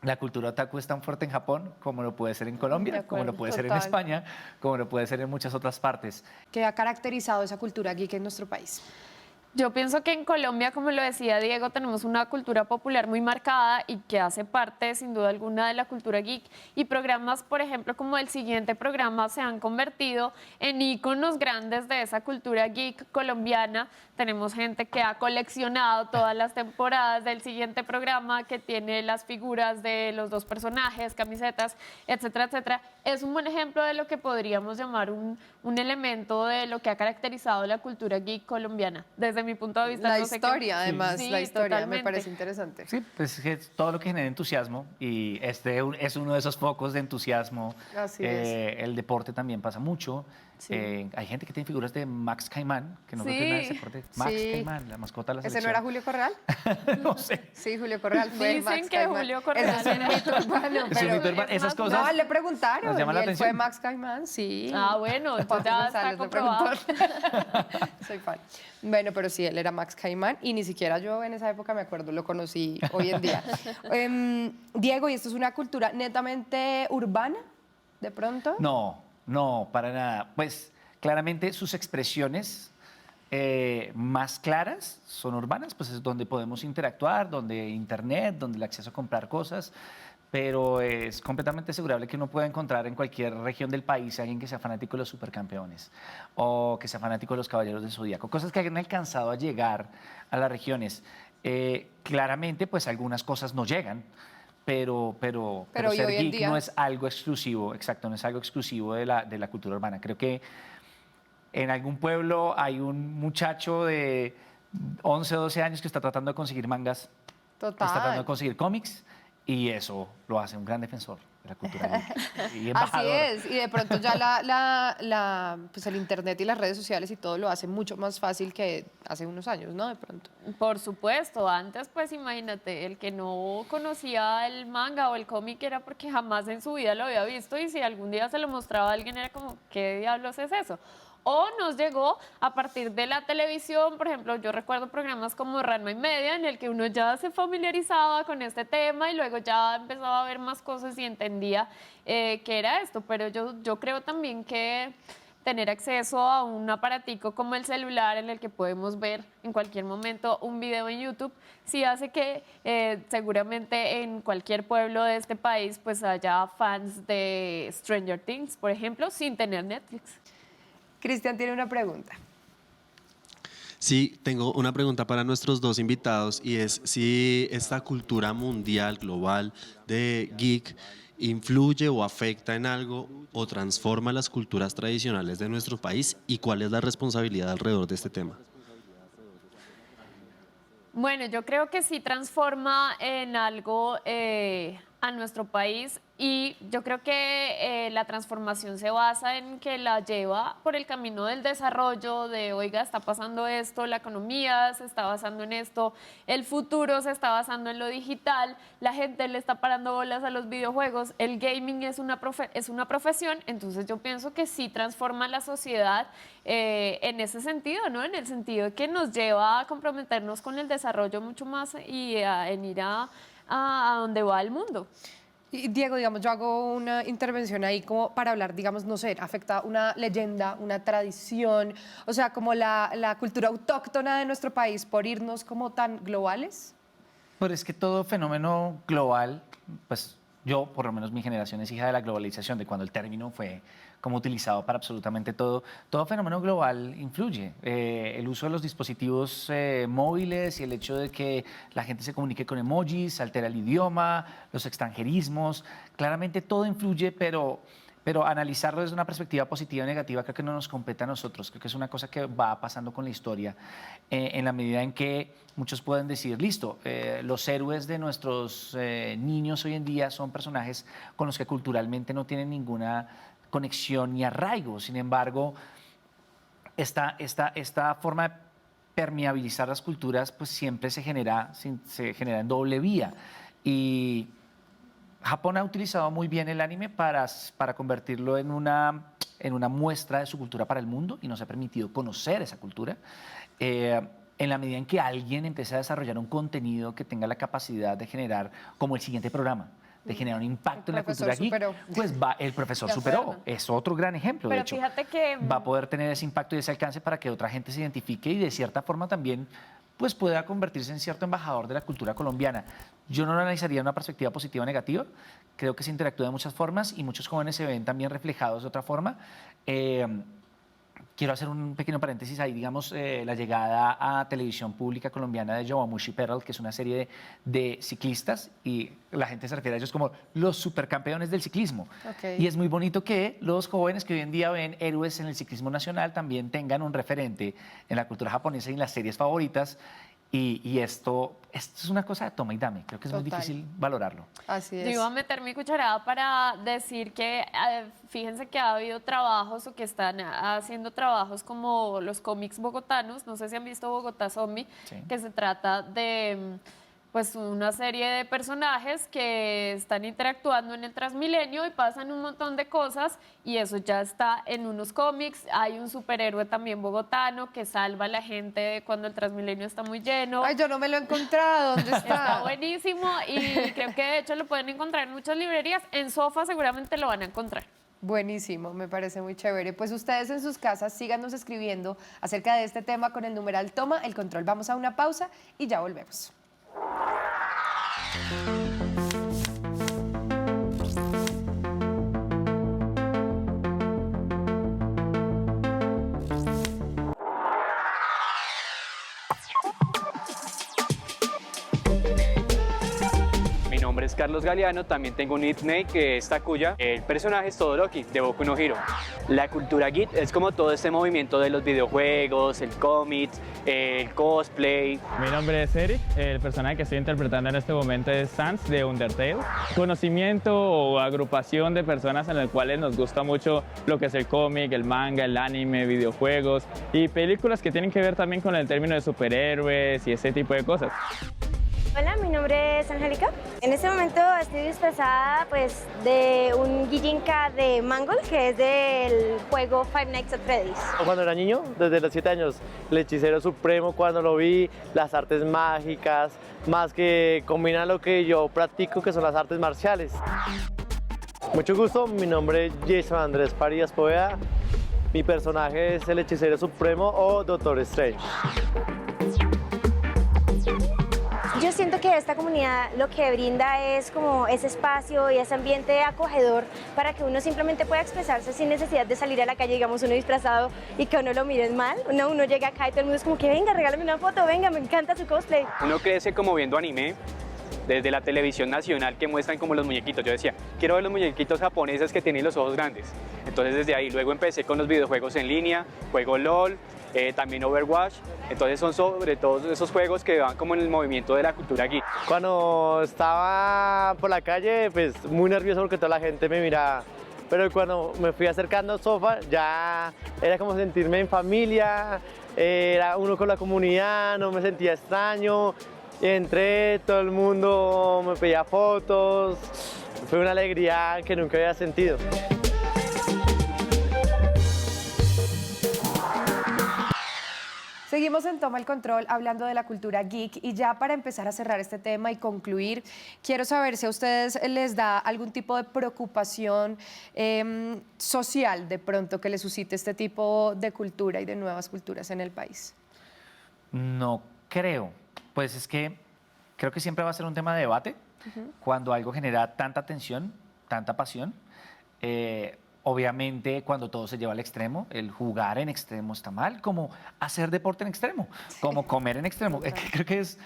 Speaker 5: la cultura otaku es tan fuerte en Japón como lo puede ser en Colombia, como lo puede ser en España, como lo puede ser en muchas otras partes.
Speaker 3: ¿Qué ha caracterizado esa cultura geek en nuestro país?
Speaker 4: Yo pienso que en Colombia, como lo decía Diego, tenemos una cultura popular muy marcada y que hace parte, sin duda alguna, de la cultura geek. Y programas, por ejemplo, como el siguiente programa, se han convertido en íconos grandes de esa cultura geek colombiana. Tenemos gente que ha coleccionado todas las temporadas del siguiente programa, que tiene las figuras de los dos personajes, camisetas, etcétera, etcétera. Es un buen ejemplo de lo que podríamos llamar un elemento de lo que ha caracterizado la cultura geek colombiana. Desde mi punto de vista.
Speaker 3: La
Speaker 4: no sé
Speaker 3: historia, además,
Speaker 4: Sí,
Speaker 3: la historia,
Speaker 4: totalmente.
Speaker 3: me parece interesante.
Speaker 5: Sí, pues es que todo lo que genera entusiasmo y este es uno de esos focos de entusiasmo.
Speaker 3: Así es.
Speaker 5: El deporte también pasa mucho.
Speaker 3: Sí.
Speaker 5: Hay gente que tiene figuras de Max Caimán, que no creo
Speaker 4: Sí.
Speaker 5: que nadie se acuerde. Max
Speaker 3: Sí.
Speaker 5: Caimán, la mascota de la
Speaker 3: ¿Ese
Speaker 5: selección.
Speaker 3: no era Julio Corral?
Speaker 5: No sé.
Speaker 3: Sí, Julio Corral fue
Speaker 4: Dicen
Speaker 3: Max
Speaker 4: que
Speaker 3: Caimán.
Speaker 4: Julio Corral
Speaker 3: Eso es un
Speaker 4: era-
Speaker 3: mito urbano,
Speaker 5: Es un
Speaker 3: pero...
Speaker 5: mito urbano. Esas cosas
Speaker 3: No, le preguntaron.
Speaker 5: nos llaman la
Speaker 3: y él fue
Speaker 5: atención.
Speaker 3: Max Caimán, sí.
Speaker 4: Ah, bueno,
Speaker 3: Juan
Speaker 4: entonces ya
Speaker 3: González
Speaker 4: está
Speaker 3: le
Speaker 4: comprobado.
Speaker 3: preguntó. Soy fan. Bueno, pero sí, él era Max Caimán y ni siquiera yo en esa época me acuerdo, lo conocí hoy en día. Diego, ¿y esto es una cultura netamente urbana, de pronto?
Speaker 5: No, no, para nada. Pues claramente sus expresiones más claras son urbanas, pues es donde podemos interactuar, donde internet, donde el acceso a comprar cosas, pero es completamente asegurable que uno pueda encontrar en cualquier región del país a alguien que sea fanático de los supercampeones o que sea fanático de los Caballeros del Zodíaco, cosas que han alcanzado a llegar a las regiones. Claramente, pues algunas cosas no llegan, pero
Speaker 3: Pero
Speaker 5: ser
Speaker 3: hoy en
Speaker 5: geek
Speaker 3: día-
Speaker 5: no es algo exclusivo, exacto, no es algo exclusivo de la cultura urbana. Creo que en algún pueblo hay un muchacho de 11 o 12 años que está tratando de conseguir mangas,
Speaker 3: Total.
Speaker 5: está tratando de conseguir cómics, y eso lo hace un gran defensor de la cultura geek y embajador.
Speaker 3: Así es, y de pronto ya pues el internet y las redes sociales y todo lo hace mucho más fácil que hace unos años, ¿no? De pronto.
Speaker 4: Por supuesto, antes pues imagínate, el que no conocía el manga o el cómic era porque jamás en su vida lo había visto y si algún día se lo mostraba a alguien era como, ¿qué diablos es eso? O nos llegó a partir de la televisión, por ejemplo, yo recuerdo programas como Ranma y Media en el que uno ya se familiarizaba con este tema y luego ya empezaba a ver más cosas y entendía qué era esto, pero yo creo también que tener acceso a un aparatico como el celular en el que podemos ver en cualquier momento un video en YouTube, sí hace que seguramente en cualquier pueblo de este país pues haya fans de Stranger Things, por ejemplo, sin tener Netflix.
Speaker 3: Cristian tiene una pregunta.
Speaker 6: Sí, tengo una pregunta para nuestros dos invitados y es si esta cultura mundial, global de geek influye o afecta en algo o transforma las culturas tradicionales de nuestro país y cuál es la responsabilidad alrededor de este tema.
Speaker 4: Bueno, yo creo que sí transforma en algo a nuestro país y yo creo que la transformación se basa en que la lleva por el camino del desarrollo, de oiga, está pasando esto, la economía se está basando en esto, el futuro se está basando en lo digital, la gente le está parando bolas a los videojuegos, el gaming es una profesión, entonces yo pienso que sí transforma la sociedad en ese sentido, ¿no? En el sentido de que nos lleva a comprometernos con el desarrollo mucho más y en ir a donde va el mundo.
Speaker 3: Y Diego, digamos, yo hago una intervención ahí como para hablar, digamos, no sé, afecta una leyenda, una tradición, o sea, como la cultura autóctona de nuestro país por irnos como tan globales.
Speaker 5: Pero es que todo fenómeno global, pues yo, por lo menos mi generación es hija de la globalización, de cuando el término fue como utilizado para absolutamente todo. Todo fenómeno global influye. El uso de los dispositivos móviles y el hecho de que la gente se comunique con emojis, altera el idioma, los extranjerismos, claramente todo influye, pero analizarlo desde una perspectiva positiva o negativa creo que no nos compete a nosotros, creo que es una cosa que va pasando con la historia, en la medida en que muchos pueden decir, listo, los héroes de nuestros niños hoy en día son personajes con los que culturalmente no tienen ninguna conexión ni arraigo, sin embargo, esta forma de permeabilizar las culturas pues siempre se genera en doble vía y Japón ha utilizado muy bien el anime para convertirlo en una muestra de su cultura para el mundo y nos ha permitido conocer esa cultura. En la medida en que alguien empieza a desarrollar un contenido que tenga la capacidad de generar, como el siguiente programa, de generar un impacto en la
Speaker 3: profesor
Speaker 5: cultura geek,
Speaker 3: superó.
Speaker 5: pues el profesor
Speaker 4: De
Speaker 5: superó.
Speaker 4: acuerdo.
Speaker 5: Es otro gran ejemplo, de
Speaker 4: Pero
Speaker 5: hecho.
Speaker 4: fíjate que
Speaker 5: Va a poder tener ese impacto y ese alcance para que otra gente se identifique y de cierta forma también pues pueda convertirse en cierto embajador de la cultura colombiana. Yo no lo analizaría en una perspectiva positiva o negativa, creo que se interactúa de muchas formas y muchos jóvenes se ven también reflejados de otra forma. Quiero hacer un pequeño paréntesis ahí, digamos, la llegada a televisión pública colombiana de Yowamushi Pedal, que es una serie de ciclistas y la gente se refiere a ellos como los supercampeones del ciclismo.
Speaker 3: Ok.
Speaker 5: Y es muy bonito que los jóvenes que hoy en día ven héroes en el ciclismo nacional también tengan un referente en la cultura japonesa y en las series favoritas. Y esto es una cosa de toma y dame, creo que es muy
Speaker 3: Total.
Speaker 5: difícil valorarlo.
Speaker 3: Así
Speaker 4: yo
Speaker 3: es.
Speaker 4: iba a meter mi cucharada para decir que fíjense que ha habido trabajos o que están haciendo trabajos como los cómics bogotanos, no sé si han visto Bogotá Zombie,
Speaker 5: Sí.
Speaker 4: que se trata de pues una serie de personajes que están interactuando en el Transmilenio y pasan un montón de cosas y eso ya está en unos cómics. Hay un superhéroe también bogotano que salva a la gente cuando el Transmilenio está muy lleno.
Speaker 3: Ay, yo no me lo he encontrado. ¿Dónde
Speaker 4: Está
Speaker 3: está?
Speaker 4: buenísimo y creo que de hecho lo pueden encontrar en muchas librerías. En Sofa seguramente lo van a encontrar.
Speaker 3: Buenísimo, me parece muy chévere. Pues ustedes en sus casas síganos escribiendo acerca de este tema con el numeral Toma el Control. Vamos a una pausa y ya volvemos.
Speaker 12: Mi nombre es Carlos Galeano, también tengo un nickname que es Takuya. El personaje es Todoroki, de Boku no Hero. La cultura geek es como todo este movimiento de los videojuegos, el cómic, el cosplay.
Speaker 13: Mi nombre es Eric, el personaje que estoy interpretando en este momento es Sans de Undertale. Conocimiento o agrupación de personas en las cuales nos gusta mucho lo que es el cómic, el manga, el anime, videojuegos y películas que tienen que ver también con el término de superhéroes y ese tipo de cosas.
Speaker 14: Hola, mi nombre es Angélica. En este momento estoy disfrazada pues, de un Gijinka de Mangle, que es del juego Five Nights at Freddy's.
Speaker 15: Cuando era niño, desde los 7 años, el hechicero supremo, cuando lo vi, las artes mágicas, más que combina lo que yo practico, que son las artes marciales. Mucho gusto, mi nombre es Jason Andrés Farías Poveda. Mi personaje es el hechicero supremo o Doctor Strange.
Speaker 14: Yo siento que esta comunidad lo que brinda es como ese espacio y ese ambiente acogedor para que uno simplemente pueda expresarse sin necesidad de salir a la calle, digamos, uno disfrazado y que uno lo miren mal. Uno llega acá y todo el mundo es como que venga, regálame una foto, venga, me encanta su cosplay.
Speaker 12: Uno crece como viendo anime, desde la televisión nacional que muestran como los muñequitos. Yo decía, quiero ver los muñequitos japoneses que tienen los ojos grandes. Entonces desde ahí luego empecé con los videojuegos en línea, juego LOL, también Overwatch. Entonces son sobre todo esos juegos que van como en el movimiento de la cultura geek.
Speaker 15: Cuando estaba por la calle, pues muy nervioso porque toda la gente me miraba. Pero cuando me fui acercando a Sofa, ya era como sentirme en familia, era uno con la comunidad, no me sentía extraño. Entré, todo el mundo me pedía fotos, fue una alegría que nunca había sentido.
Speaker 3: Seguimos en Toma el Control hablando de la cultura geek y ya para empezar a cerrar este tema y concluir, quiero saber si a ustedes les da algún tipo de preocupación social de pronto que les suscite este tipo de cultura y de nuevas culturas en el país.
Speaker 5: No creo, pues es que creo que siempre va a ser un tema de debate cuando algo genera tanta tensión, tanta pasión. Obviamente, cuando todo se lleva al extremo, el jugar en extremo está mal, como hacer deporte en extremo, como comer en extremo. Creo que es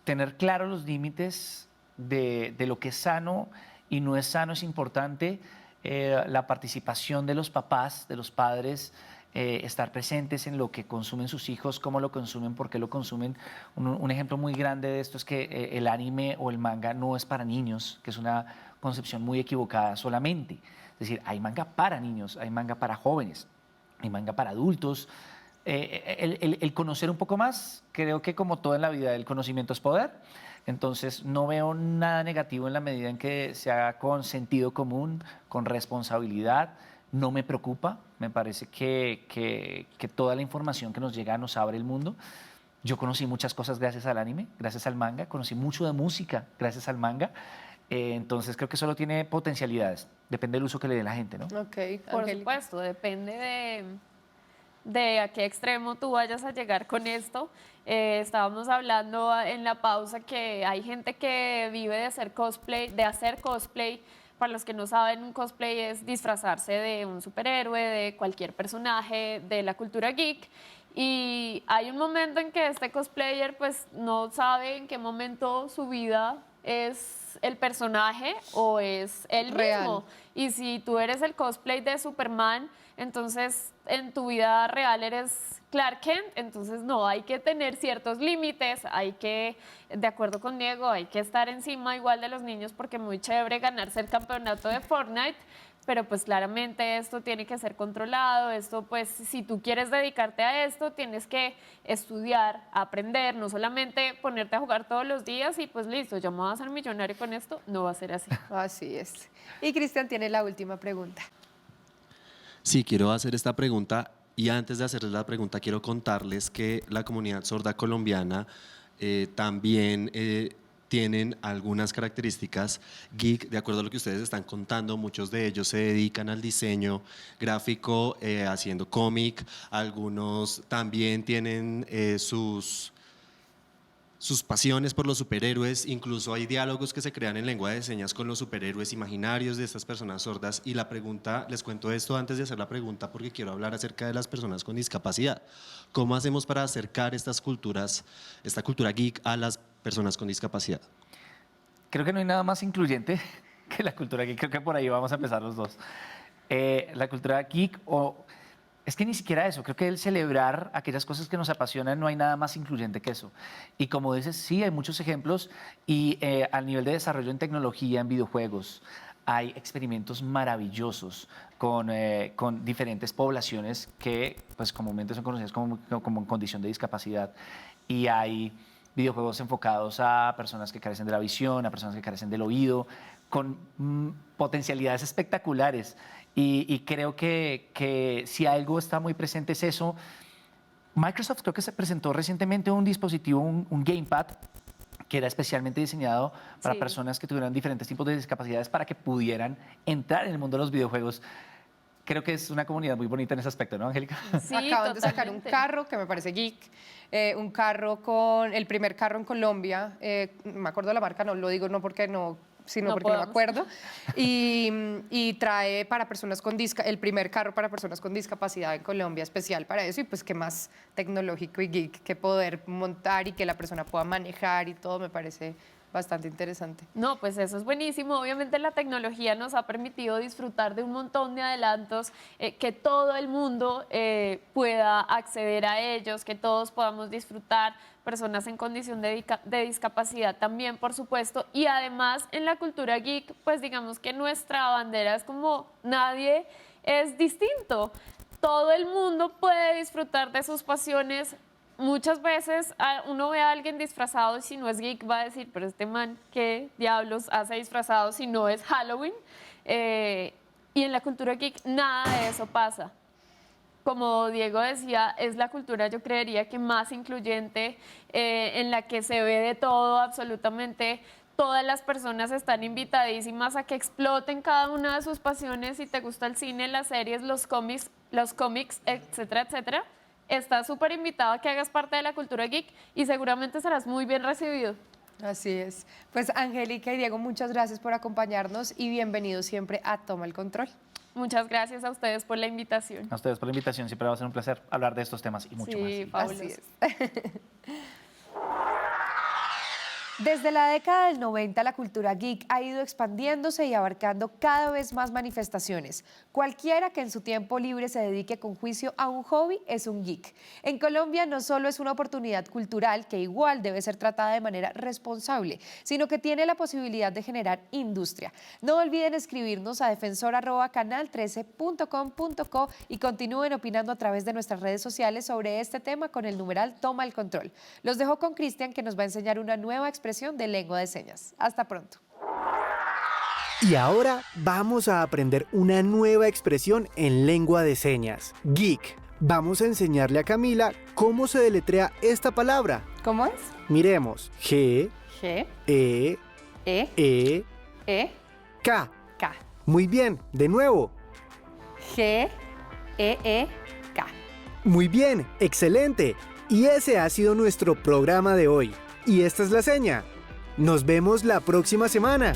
Speaker 5: tener claro los límites de lo que es sano y no es sano, es importante. La participación de los papás, de los padres, estar presentes en lo que consumen sus hijos, cómo lo consumen, por qué lo consumen. Un ejemplo muy grande de esto es que el anime o el manga no es para niños, que es una concepción muy equivocada solamente. Es decir, hay manga para niños, hay manga para jóvenes, hay manga para adultos. El conocer un poco más, creo que como todo en la vida, el conocimiento es poder. Entonces no veo nada negativo en la medida en que se haga con sentido común, con responsabilidad. No me preocupa, me parece que toda la información que nos llega nos abre el mundo Yo conocí muchas cosas gracias al anime, gracias al manga, conocí mucho de música gracias al manga. Entonces creo que solo tiene potencialidades, depende del uso que le dé la gente, ¿no?
Speaker 3: Ok,
Speaker 4: Por supuesto, depende de a qué extremo tú vayas a llegar con esto. Estábamos hablando en la pausa que hay gente que vive de hacer cosplay. Para los que no saben, un cosplay es disfrazarse de un superhéroe, de cualquier personaje de la cultura geek. Y hay un momento en que este cosplayer pues no sabe en qué momento su vida es el personaje o es él mismo. Y si tú eres el cosplay de Superman, entonces en tu vida real eres Clark Kent, entonces no, hay que tener ciertos límites, hay que, de acuerdo con Diego, hay que estar encima igual de los niños porque muy chévere ganarse el campeonato de Fortnite, pero pues claramente esto tiene que ser controlado, esto pues si tú quieres dedicarte a esto tienes que estudiar, aprender, no solamente ponerte a jugar todos los días y pues listo, yo me voy a hacer millonario con esto, no va a ser así.
Speaker 3: Así es. Y Cristian tiene la última pregunta.
Speaker 6: Sí, quiero hacer esta pregunta y antes de hacerles la pregunta quiero contarles que la comunidad sorda colombiana también tienen algunas características geek, de acuerdo a lo que ustedes están contando. Muchos de ellos se dedican al diseño gráfico, haciendo cómic. Algunos también tienen sus pasiones por los superhéroes. Incluso hay diálogos que se crean en lengua de señas con los superhéroes imaginarios de estas personas sordas. Y la pregunta, les cuento esto antes de hacer la pregunta porque quiero hablar acerca de las personas con discapacidad. ¿Cómo hacemos para acercar estas culturas, esta cultura geek a las personas con discapacidad?
Speaker 5: Creo que no hay nada más incluyente que la cultura geek. Creo que por ahí vamos a empezar los dos. La cultura geek, es que ni siquiera eso. Creo que el celebrar aquellas cosas que nos apasionan, no hay nada más incluyente que eso. Y como dices, sí, hay muchos ejemplos. Y al nivel de desarrollo en tecnología, en videojuegos, hay experimentos maravillosos con diferentes poblaciones que pues, comúnmente son conocidas como en condición de discapacidad. Y hay videojuegos enfocados a personas que carecen de la visión, a personas que carecen del oído, con potencialidades espectaculares. Y creo que si algo está muy presente es eso. Microsoft creo que se presentó recientemente un dispositivo, un gamepad, que era especialmente diseñado para personas que tuvieran diferentes tipos de discapacidades para que pudieran entrar en el mundo de los videojuegos. Creo que es una comunidad muy bonita en ese aspecto, ¿no, Angélica?
Speaker 3: Sí, acaban de sacar un carro que me parece geek, un carro el primer carro en Colombia, me acuerdo de la marca, no lo digo no porque no, sino porque no me acuerdo, y trae para personas con el primer carro para personas con discapacidad en Colombia, especial para eso, y pues qué más tecnológico y geek que poder montar y que la persona pueda manejar y todo, me parece bastante interesante.
Speaker 4: No, pues eso es buenísimo. Obviamente la tecnología nos ha permitido disfrutar de un montón de adelantos, que todo el mundo pueda acceder a ellos, que todos podamos disfrutar, personas en condición de discapacidad también, por supuesto. Y además en la cultura geek, pues digamos que nuestra bandera es como nadie es distinto. Todo el mundo puede disfrutar de sus pasiones. Muchas veces uno ve a alguien disfrazado y si no es geek va a decir, pero este man, ¿qué diablos hace disfrazado si no es Halloween? Y en la cultura geek nada de eso pasa. Como Diego decía, es la cultura, yo creería que más incluyente, en la que se ve de todo, absolutamente. Todas las personas están invitadísimas a que exploten cada una de sus pasiones. Si te gusta el cine, las series, los cómics, etcétera, etcétera. Estás súper invitado a que hagas parte de la cultura geek y seguramente serás muy bien recibido.
Speaker 3: Así es. Pues Angélica y Diego, muchas gracias por acompañarnos y bienvenidos siempre a Toma el Control.
Speaker 4: Muchas gracias a ustedes por la invitación.
Speaker 5: A ustedes por la invitación, siempre va a ser un placer hablar de estos temas y mucho más.
Speaker 4: Sí, fabuloso.
Speaker 3: Así es. Desde la década del 90, la cultura geek ha ido expandiéndose y abarcando cada vez más manifestaciones. Cualquiera que en su tiempo libre se dedique con juicio a un hobby es un geek. En Colombia no solo es una oportunidad cultural que igual debe ser tratada de manera responsable, sino que tiene la posibilidad de generar industria. No olviden escribirnos a defensor@canal13.com.co y continúen opinando a través de nuestras redes sociales sobre este tema con el numeral Toma el Control. Los dejo con Cristian, que nos va a enseñar una nueva expresión de lengua de señas. Hasta pronto.
Speaker 1: Y ahora vamos a aprender una nueva expresión en lengua de señas, geek. Vamos a enseñarle a Camila cómo se deletrea esta palabra.
Speaker 3: ¿Cómo es?
Speaker 1: Miremos. G,
Speaker 3: G,
Speaker 1: E,
Speaker 3: E,
Speaker 1: E,
Speaker 3: E,
Speaker 1: K.
Speaker 3: K.
Speaker 1: Muy bien, de nuevo.
Speaker 3: G, E, K.
Speaker 1: Muy bien, excelente. Y ese ha sido nuestro programa de hoy. Y esta es la seña. Nos vemos la próxima semana.